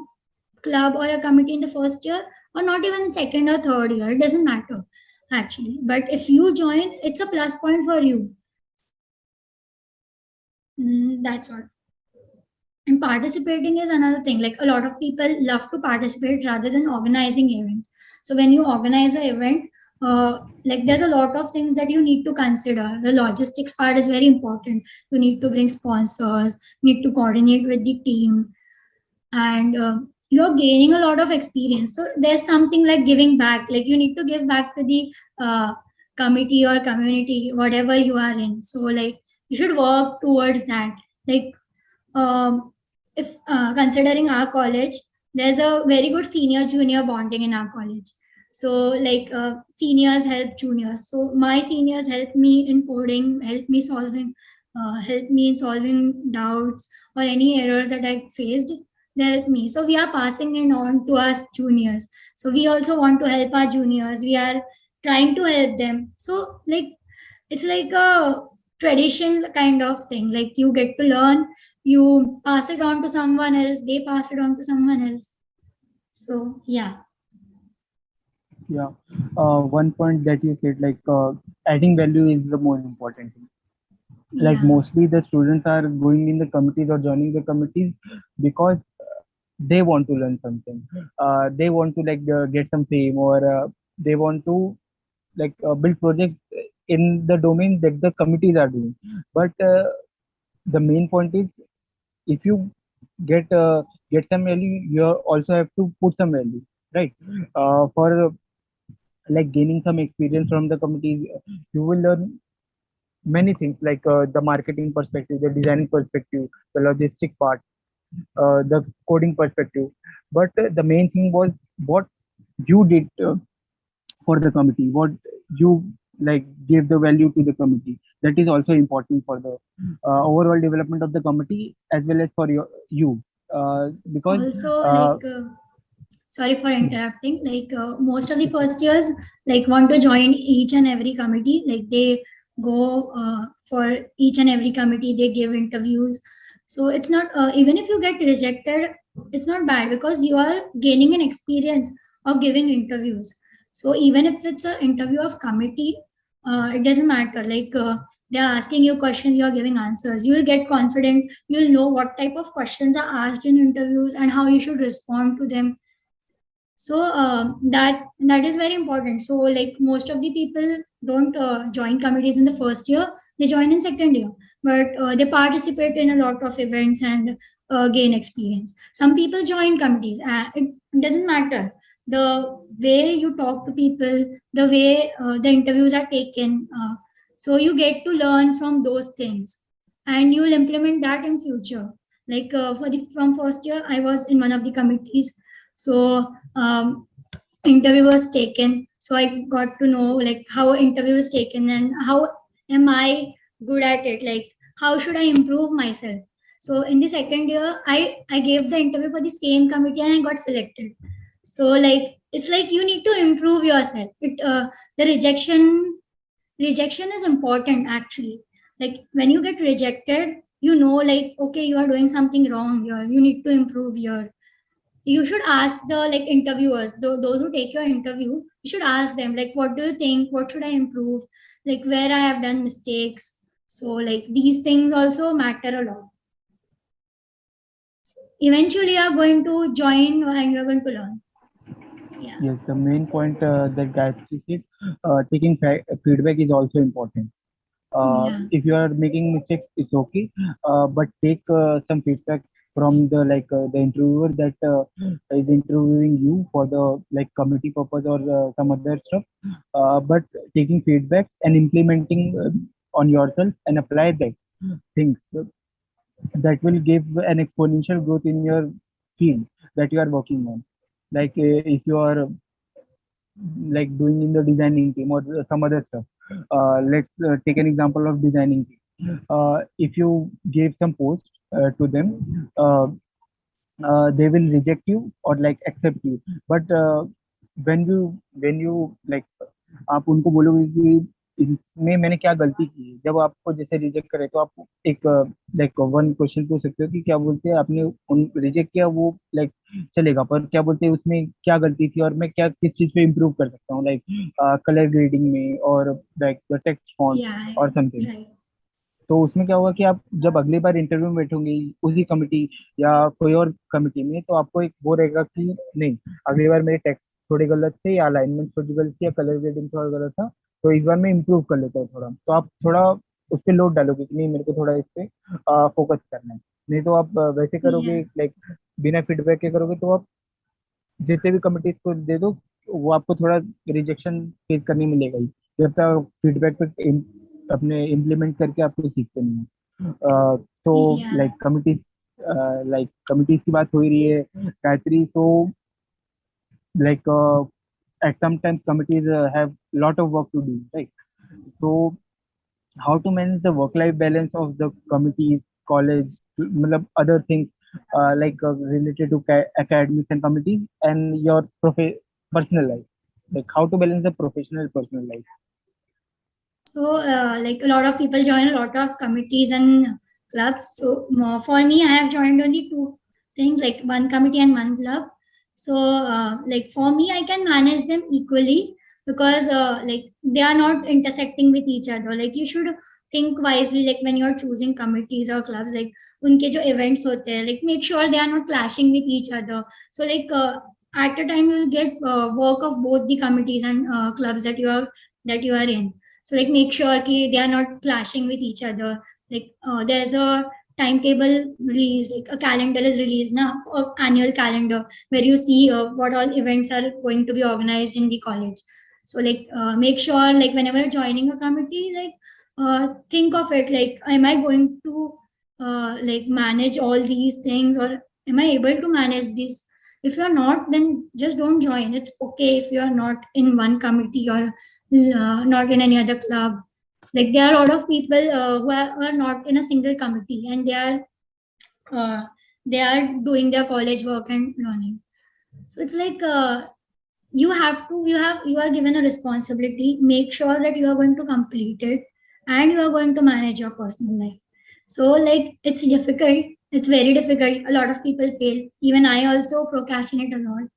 club or a committee in the first year, or not even second or third year. It doesn't matter actually. But if you join, it's a plus point for you. That's all. And participating is another thing. Like a lot of people love to participate rather than organizing events. So when you organize an event, like there's a lot of things that you need to consider. The logistics part is very important. You need to bring sponsors, you need to coordinate with the team, and you're gaining a lot of experience. So there's something like giving back. Like you need to give back to the committee or community, whatever you are in. So like you should work towards that. Like um, if considering our college, there's a very good senior junior bonding in our college. So like seniors help juniors. So my seniors help me in coding, help me in solving doubts or any errors that I faced. They help me. So we are passing it on to us juniors. So we also want to help our juniors. We are trying to help them. So like it's like a tradition kind of thing. Like you get to learn, you pass it on to someone else, they pass it on to someone else. So yeah. Yeah. One point that you said, like adding value is the more important thing. Like Yeah. mostly the students are going in the committees or joining the committees because they want to learn something. They want to like get some fame, or they want to like build projects in the domain that the committees are doing. But the main point is, if you get some value, you also have to put some value, right? For like gaining some experience from the committees, you will learn many things, like the marketing perspective, the design perspective, the logistic part, the coding perspective. But the main thing was what you did for the committee, what you like gave the value to the committee. That is also important for the overall development of the committee as well as for you, because Also, uh, like sorry for interrupting. Like most of the first years like want to join each and every committee. Like they go for each and every committee, they give interviews. So it's not even if you get rejected, it's not bad because you are gaining an experience of giving interviews. So even if it's an interview of committee, it doesn't matter. Like they're asking you questions, you're giving answers, you will get confident, you'll know what type of questions are asked in interviews and how you should respond to them. So that is very important. So like most of the people don't join committees in the first year, they join in second year, but they participate in a lot of events and gain experience. Some people join committees, it doesn't matter the way you talk to people, the way the interviews are taken, so you get to learn from those things and you will implement that in future. Like for the from first year I was in one of the committees. So interview was taken, so I got to know like how interview is taken and how am I good at it, like how should I improve myself. So in the second year I gave the interview for the same committee and I got selected. So like it's like you need to improve yourself. The rejection is important actually. Like when you get rejected, you know, like okay, you are doing something wrong here, you need to improve here. You should ask the like interviewers, those who take your interview, you should ask them like what do you think, what should I improve, like where I have done mistakes. So like these things also matter a lot. Eventually you are going to join and you're going to learn. Yeah. Yes, the main point that Gayatri said, taking feedback is also important. Yeah. If you are making mistakes, it's okay, but take some feedback from the interviewer that is interviewing you for the like committee purpose or some other stuff. But taking feedback and implementing on yourself and apply that things that will give an exponential growth in your field that you are working on. Like if you are like doing in the designing team or some other stuff. Let's take an example of designing team. If you gave some post to them, they will reject you or like accept you. But when you like आप उनको बोलोगे कि इसमें मैंने क्या गलती की है, जब आपको जैसे रिजेक्ट करे तो आप एक लाइक वन क्वेश्चन पूछ सकते हो कि क्या बोलते हैं आपने उन रिजेक्ट किया वो लाइक चलेगा, पर क्या बोलते हैं उसमें क्या गलती थी और मैं क्या किस चीज पे इम्प्रूव कर सकता हूँ, लाइक कलर ग्रेडिंग में और like the text font Yeah. और समथिंग. Right. तो उसमें क्या होगा कि आप जब अगली बार इंटरव्यू में बैठोगे उसी कमिटी या कोई और कमिटी में, तो आपको एक वो रहेगा कि नहीं, अगली बार मेरे टेक्स्ट थोड़े गलत थे या अलाइनमेंट थोड़ी गलत थी या कलर ग्रेडिंग थोड़ा गलत था, तो इस बार मैं इम्प्रूव कर लेता हूँ थोड़ा. तो आप थोड़ा उस पर लोड डालोगे कि नहीं मेरे को थोड़ा इस पे फोकस करना है. नहीं तो आप वैसे Yeah. करोगे लाइक बिना फीडबैक के करोगे तो आप जितने भी कमिटीज को दे दो वो आपको थोड़ा रिजेक्शन फेस करने मिलेगा ही, जब तक फीडबैक पे अपने इम्प्लीमेंट करके आप कुछ सीखते नहीं हो. तो Yeah. लाइक कमिटीज की बात हो ही रही है गायत्री, तो like at sometimes committees have lot of work to do, right? So how to manage the work life balance of the committees, college, मतलब other things related to academics and committees and your personal life, like how to balance the professional personal life. So, like a lot of people join a lot of committees and clubs. So, for me, I have joined only two things, like one committee and one club. So, like for me, I can manage them equally because, like they are not intersecting with each other. Like you should think wisely, like when you are choosing committees or clubs, like उनके जो events होते हैं, like make sure they are not clashing with each other. So, like at a time, you will get work of both the committees and clubs that you are in. So like make sure ki they are not clashing with each other. Like there's a timetable released, like a calendar is released now, for annual calendar where you see what all events are going to be organized in the college. So like make sure like whenever you're joining a committee, like think of it like am I going to like manage all these things, or am I able to manage this? If you're not, then just don't join. It's okay if you're not in one committee or not in any other club. Like there are a lot of people who are not in a single committee and uh, they are doing their college work and learning. So it's like you are given a responsibility. Make sure that you are going to complete it and you are going to manage your personal life. So like it's difficult. It's very difficult. A lot of people fail. Even I also procrastinate a lot.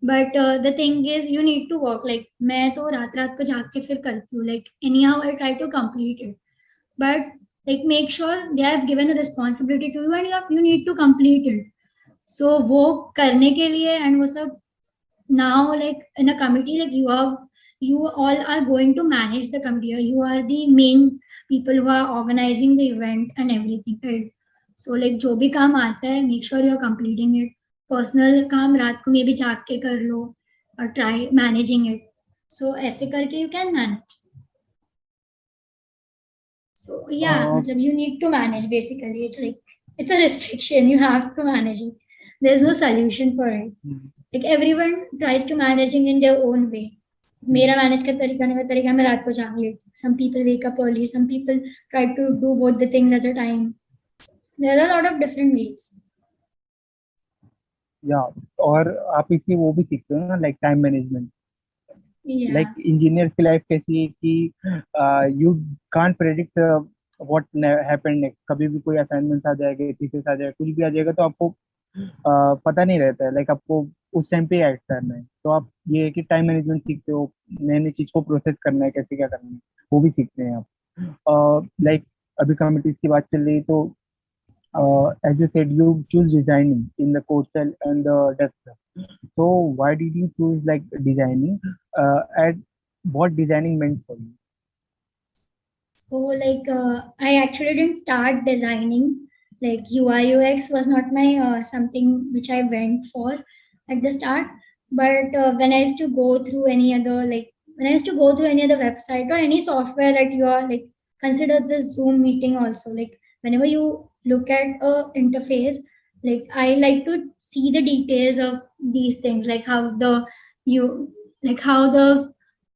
But the thing is you need to work. Like मैं तो रात रात को जाग के फिर करती हूँ. Like anyhow I try to complete it. But like make sure they have given a responsibility to you and you need to complete it. So वो करने के लिए and वो सब now like in a committee, like you all are going to manage the committee. You are the main people who are organizing the event and everything, right? So like जो भी काम आता है, make sure you are completing it. Personal काम रात को maybe जाग के कर लो or try managing it. So ऐसे करके you can manage. So yeah, मतलब you need to manage basically. It's like it's a restriction. You have to manage it. There's no solution for it. Like everyone tries to managing in their own way. मेरा manage का तरीका मैं रात को जाग लेती हूँ. Some people wake up early. Some people try to do both the things at a time. There are a lot of different ways. या और आप इससे वो भी सीखते हो ना, like time management. Like Yeah. Engineers की लाइफ कैसी है कि you can't predict what happen next. कभी भी कोई असाइनमेंट्स आ जाएगा, थीसिस आ जाएगा, कुछ भी आ जाएगा, तो आपको पता नहीं रहता है। लाइक आपको उस टाइम पे एक्ट करना है। तो आप ये है कि टाइम मैनेजमेंट सीखते हो, नई नई चीज को प्रोसेस करना है, कैसे क्या करना है, वो भी सीखते हैं आप। लाइक अभी कमिटीज की बात चल रही है, तो as you said, you choose designing in the code cell and the desktop. So why did you choose like designing? And what designing meant for you? So like I actually didn't start designing. Like UI UX was not my something which I went for at the start. But when I used to go through any other like when I used to go through any other website or any software that you are like consider this Zoom meeting also. Like whenever you look at a interface, like I like to see the details of these things, like how the you like how the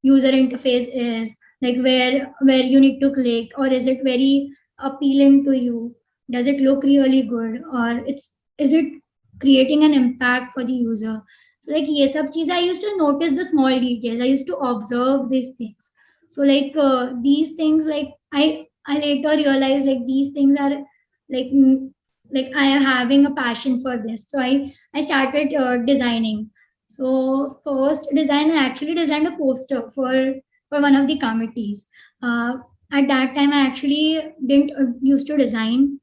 user interface is, like where you need to click, or is it very appealing to you, does it look really good, or is it creating an impact for the user. So like ye sab cheez I used to notice the small details, I used to observe these things. So like these things like I later realized like these things are like like I am having a passion for this, so I started designing. So first design, I actually designed a poster for one of the committees. Uh, at that time, I actually didn't used to design,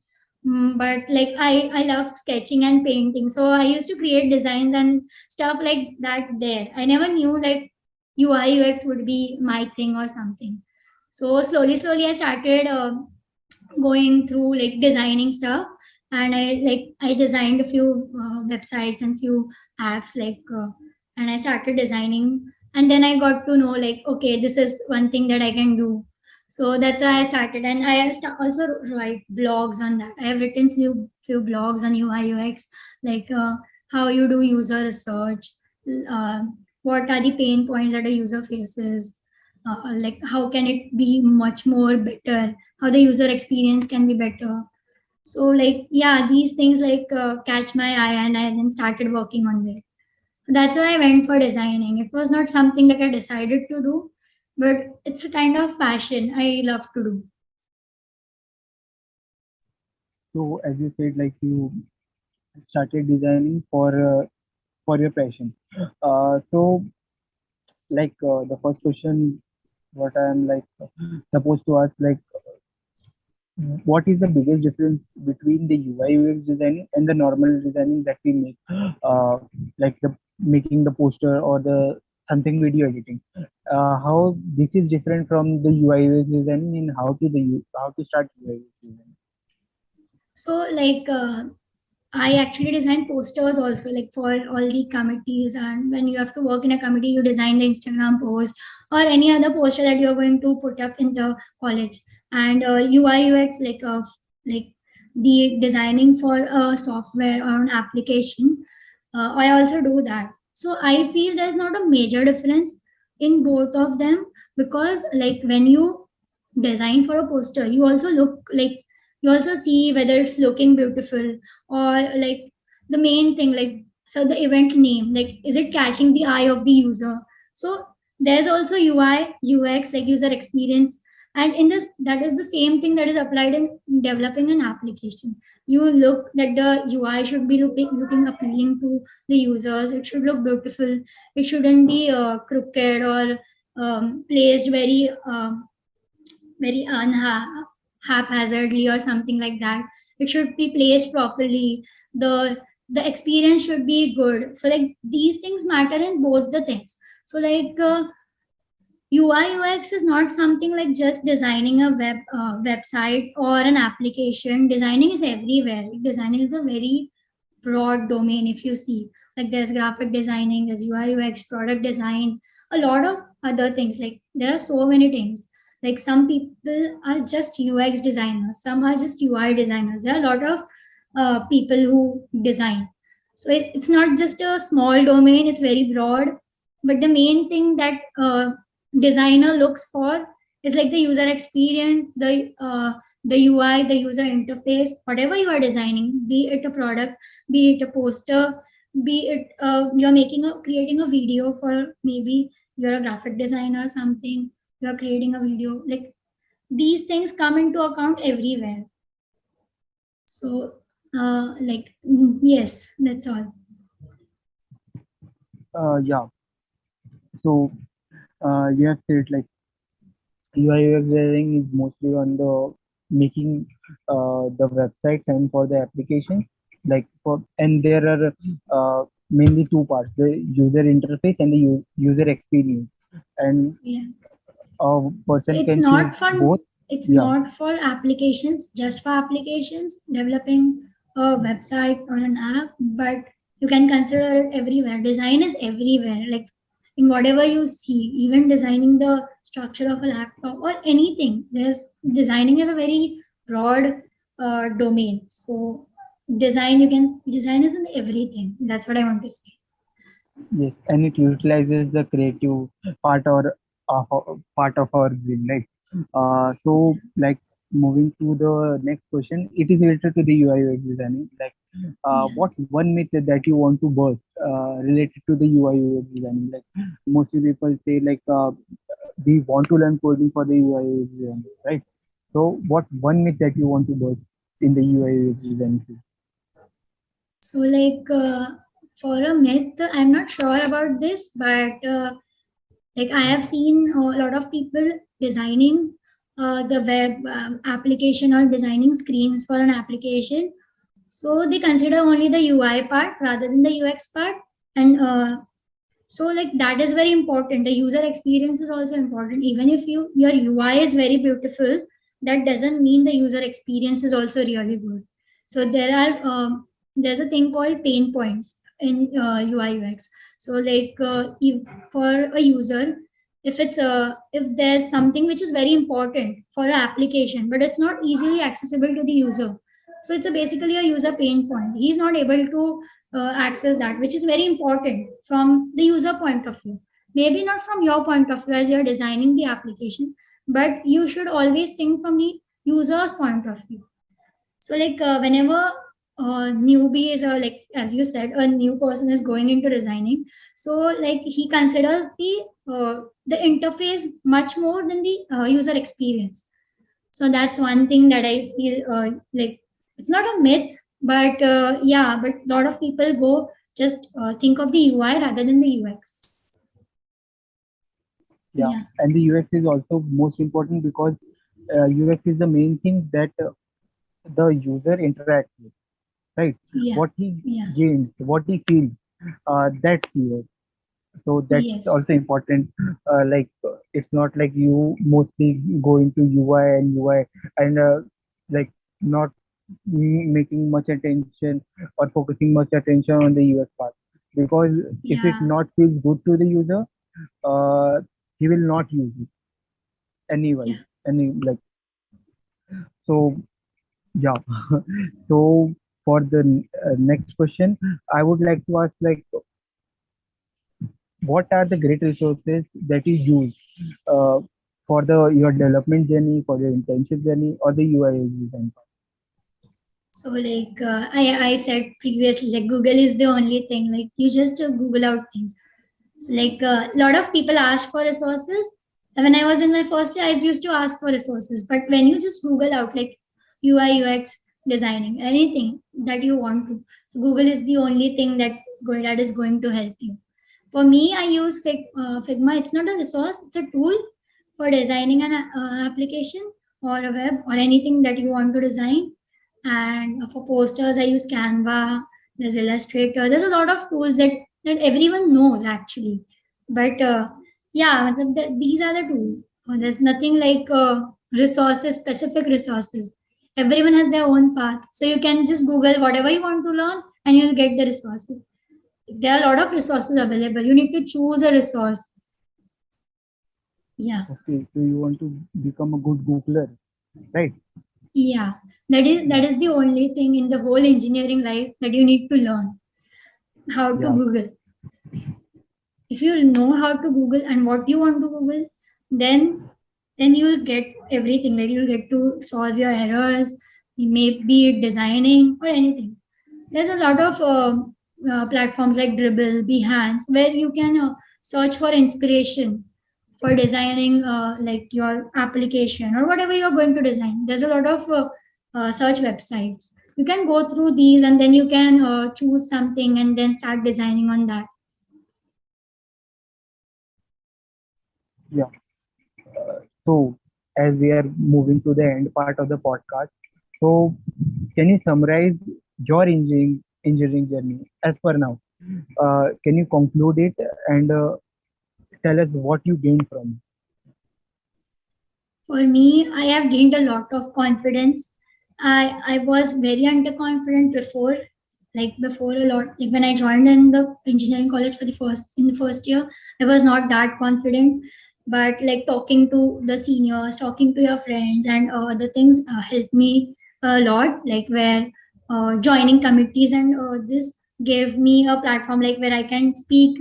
but like I love sketching and painting, so I used to create designs and stuff like that. There, I never knew like UI UX would be my thing or something. So slowly I started going through like designing stuff, and I designed a few websites and few apps and I started designing, and then I got to know like okay, this is one thing that I can do. So that's why I started, and also write blogs on that. I have written few blogs on UI UX, like how you do user research, uh, what are the pain points that a user faces, like how can it be much more better, how the user experience can be better. So like yeah, these things like catch my eye, and I then started working on it. That's why I went for designing. It was not something like I decided to do, but it's a kind of passion I love to do. So as you said, like you started designing for your passion. So like the first question, what I am like supposed to ask, like what is the biggest difference between the UI UX designing and the normal designing that we make, like the making the poster or the something video editing? How this is different from the UI UX designing, and how to start UI UX designing? So like I actually design posters also, like for all the committees. And when you have to work in a committee, you design the Instagram post or any other poster that you're going to put up in the college. And UI UX, like the designing for a software or an application, I also do that. So I feel there's not a major difference in both of them, because like when you design for a poster, you also look like you also see whether it's looking beautiful, or like the main thing, like so the event name, like is it catching the eye of the user. So there's also UI UX, like user experience, and in this that is the same thing that is applied in developing an application. You look that the UI should be looking appealing to the users, it should look beautiful, it shouldn't be crooked or placed very haphazardly or something like that. It should be placed properly. The experience should be good. So like these things matter in both the things. So like UI UX is not something like just designing a website or an application. Designing is everywhere. Like, designing is a very broad domain. If you see, like there's graphic designing, there's UI UX, product design, a lot of other things. Like there are so many things. Like some people are just UX designers, some are just UI designers. There are a lot of people who design. So it's not just a small domain, it's very broad. But the main thing that designer looks for is like the user experience, the UI, the user interface, whatever you are designing, be it a product, be it a poster, be it you're creating a video for, maybe you're a graphic designer or something, you're creating a video, like these things come into account everywhere. So yes, that's all. Yeah. So you have said like UI UX designing is mostly on the making the websites and for the application, like for, and there are mainly two parts: the user interface and the user experience. And Yeah. a So person can choose both. it's Yeah. not for applications, just for applications, developing a website or an app, but you can consider it everywhere. Design is everywhere, like in whatever you see, even designing the structure of a laptop or anything. There's designing is a very broad domain. So design is in everything. That's what I want to say. Yes, and it utilizes the creative part or part of our brain, right? So, like moving to the next question, it is related to the UI UX designing. Like, Yeah. what one myth that you want to burst related to the UI UX designing? Like, mostly people say like we want to learn coding for the UI UX designing, right? So, what one myth that you want to burst in the UI UX designing field? So, for a myth, I'm not sure about this, but like I have seen a lot of people designing the web application or designing screens for an application. So they consider only the UI part rather than the UX part, and so like that is very important. The user experience is also important. Even if your UI is very beautiful, that doesn't mean the user experience is also really good. So there's a thing called pain points in UI UX. So if, for a user, if there's something which is very important for an application but it's not easily accessible to the user, so it's basically a user pain point. He's not able to access that, which is very important from the user point of view. Maybe not from your point of view as you're designing the application, but you should always think from the user's point of view. So whenever newbie is, like as you said, a new person is going into designing, so like he considers the interface much more than the user experience. So that's one thing that I feel like it's not a myth, but yeah, but a lot of people go just think of the UI rather than the UX. Yeah, Yeah, and the UX is also most important because UX is the main thing that the user interacts with, right? yeah, What he yeah, gains, what he feels, that's UX. So that's yes, also important. It's not like you mostly go into UI and UI and like not making much attention or focusing much attention on the UX part, because if it yeah, not feels good to the user, uh, he will not use it anyway. yeah. Any like so yeah. So for the next question, I would like to ask like what are the great resources that you use uh, for the your development journey, for your internship journey, or the UI design? So I said previously, like Google is the only thing. Like you just Google out things. So a lot of people ask for resources. And when I was in my first year, I used to ask for resources. But when you just Google out like UI UX designing, anything that you want to, so Google is the only thing that is going to help you. For me, I use Figma. It's not a resource; it's a tool for designing an application or a web or anything that you want to design. And for posters, I use Canva. There's Illustrator. There's a lot of tools that everyone knows actually. But yeah, these are the tools. There's nothing like resources, specific resources. Everyone has their own path. So you can just Google whatever you want to learn and you'll get the resources. There are a lot of resources available. You need to choose a resource. Yeah. Okay, so you want to become a good Googler, right? Yeah. That is the only thing in the whole engineering life that you need to learn. How to Yeah, Google. If you know how to Google and what you want to Google, then you'll get everything. Like you'll get to solve your errors, maybe designing or anything. There's a lot of platforms like Dribble, Behance, where you can search for inspiration for designing like your application or whatever you're going to design. There's a lot of search websites. You can go through these and then you can choose something and then start designing on that. Yeah. So, as we are moving to the end part of the podcast, so can you summarize your engineering journey as per now? Can you conclude it and tell us what you gained from it? For me, I have gained a lot of confidence. I was very underconfident before, like before a lot. Like when I joined in the engineering college for the first year, I was not that confident. But like talking to the seniors, talking to your friends, and other things helped me a lot. Like where joining committees and this gave me a platform like where I can speak,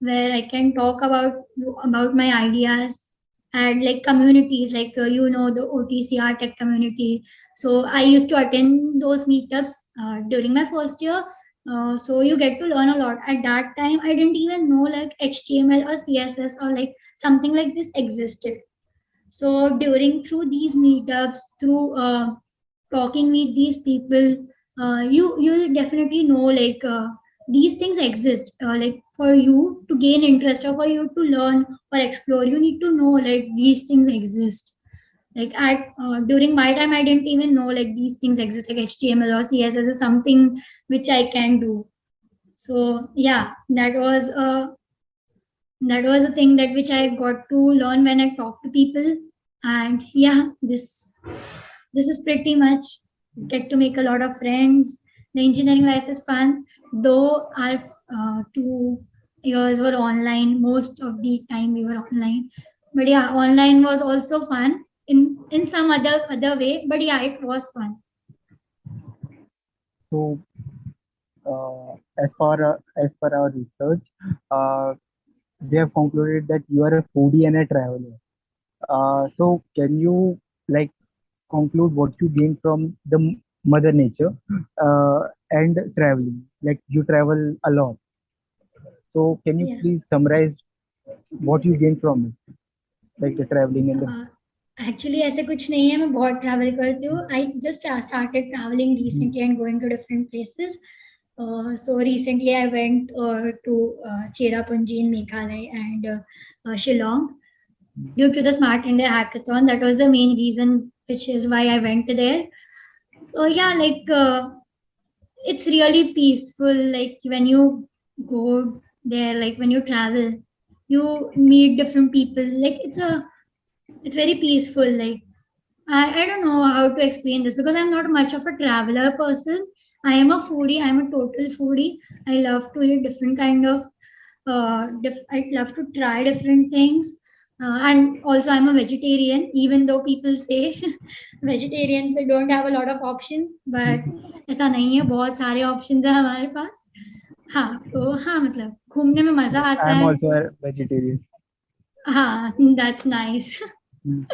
where I can talk about my ideas and like communities like the OTCR tech community. So I used to attend those meetups during my first year. So you get to learn a lot. At that time, I didn't even know like HTML or CSS or like something like this existed. So during through these meetups, through talking with these people, you definitely know like these things exist. Like for you to gain interest or for you to learn or explore, you need to know like these things exist. Like at during my time, I didn't even know like these things exist, like HTML or CSS is something which I can do. So yeah, that was a thing that which I got to learn when I talk to people. And yeah, this is pretty much get to make a lot of friends. The engineering life is fun, though our 2 years were online. Most of the time we were online, but yeah, online was also fun in some other way. But yeah, it was fun. So, as per our research, uh, we have concluded that you are a foodie and a traveler. So, can you like conclude what you gain from the mother nature and traveling? Like you travel a lot. So, can you Yeah. please summarize what you gain from it, like the traveling and the actually ऐसे कुछ नहीं है, मैं बहुत travel करती हूँ. I just started travelling recently and going to different places. So recently I went to Cherrapunji in Meghalaya and Shillong due to the Smart India Hackathon. That was the main reason, which is why I went there. So yeah, like it's really peaceful. Like when you go there, like when you travel, you meet different people. Like it's very peaceful. Like I don't know how to explain this because I'm not much of a traveler person. I am a foodie. I'm a total foodie. I love to eat different kind of. I love to try different things. And also, I'm a vegetarian. Even though people say vegetarians don't have a lot of options, but ऐसा नहीं है. बहुत सारे options हैं हमारे पास. हाँ, तो हाँ मतलब घूमने में मजा I आता am है. also a vegetarian. हाँ, that's nice. Mm.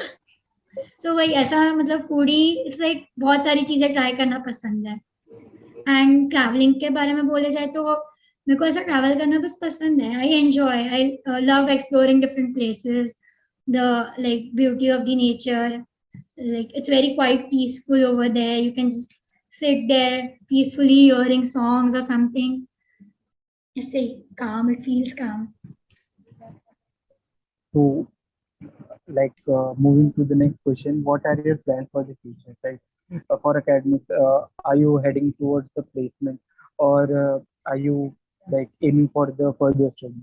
सो वही ऐसा मतलब फूडी इट्स लाइक बहुत सारी चीजें ट्राई करना पसंद है. एंड ट्रैवलिंग के बारे में बोले जाए तो मेरे को ऐसा ट्रैवल करना बस पसंद है. I enjoy, I love exploring different places, the like beauty of the nature. Like it's very quite peaceful over there. You can just sit there peacefully hearing songs or something. It's say calm, it feels calm. So, like moving to the next question, what are your plans for the future? Like for academics, are you heading towards the placement, or are you like aiming for the further study?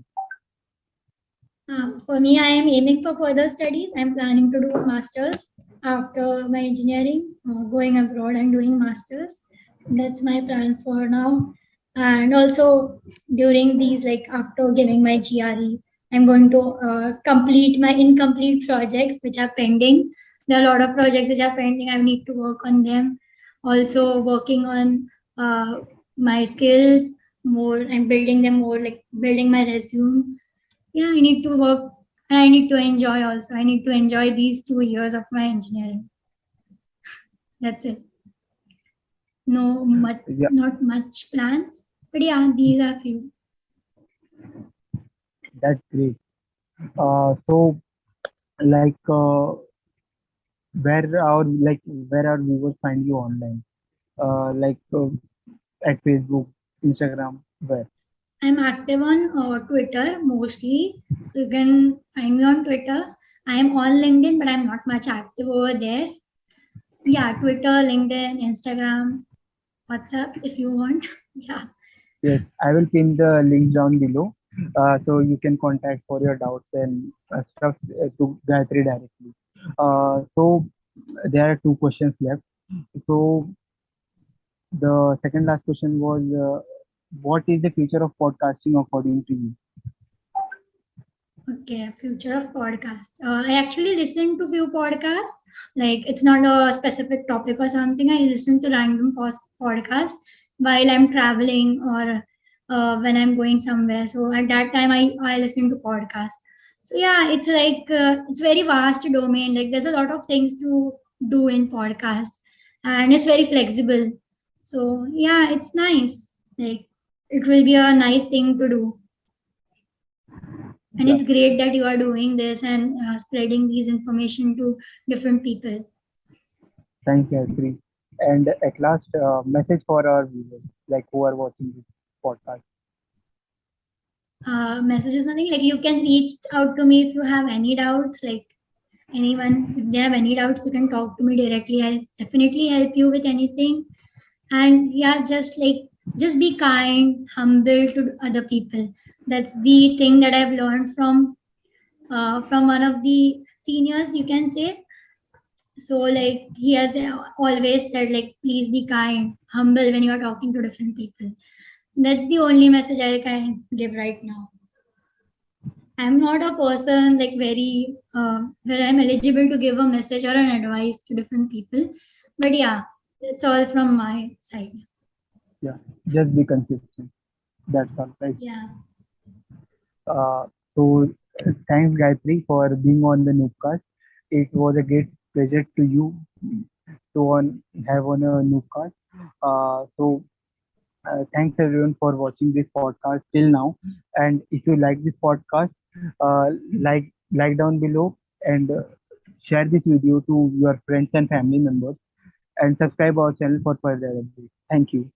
For me, I am aiming for further studies. I'm planning to do a master's after my engineering, going abroad and doing master's. That's my plan for now. And also during these, like after giving my GRE, I'm going to complete my incomplete projects which are pending. There are a lot of projects which are pending. I need to work on them. Also working on my skills more and building them more, like building my resume. Yeah, I need to work and I need to enjoy also. I need to enjoy these 2 years of my engineering. That's it. No much, Yeah, not much plans. But yeah, these are few. That's great. So like where our viewers find you online? Like at Facebook, Instagram, where? I'm active on Twitter mostly. So you can find me on Twitter. I am on LinkedIn, but I'm not much active over there. Yeah, Twitter, LinkedIn, Instagram, WhatsApp if you want. Yeah. Yes, I will pin the links down below, so you can contact for your doubts and stuff to Gayatri directly. So there are two questions left. So the second last question was, what is the future of podcasting according to you? Okay, future of podcast. I actually listen to few podcasts. Like it's not a specific topic or something. I listen to random podcasts while I'm traveling or when I'm going somewhere. So at that time, I listen to podcasts. So yeah, it's like it's very vast domain. Like there's a lot of things to do in podcast, and it's very flexible. So yeah, it's nice. Like it will be a nice thing to do, and Yeah, it's great that you are doing this and spreading these information to different people. thanks, Gayatri. And at last, message for our viewers, like who are watching this podcast. Messages, nothing like you can reach out to me if you have any doubts. Like anyone, if they have any doubts, you can talk to me directly. I'll definitely help you with anything. And yeah, just be kind, humble to other people. That's the thing that I've learned from one of the seniors, you can say. So like he has always said, like please be kind, humble when you are talking to different people. That's the only message I can give right now. I'm not a person like very where I'm eligible to give a message or an advice to different people. But yeah, it's all from my side. Yeah, just be consistent. That's all, right? Yeah. So thanks, Gayatri, for being on the Noobcast. It was a great pleasure to you to have on a Noobcast. Thanks everyone for watching this podcast till now. And if you like this podcast, uh, like down below and share this video to your friends and family members and subscribe our channel for further updates. Thank you.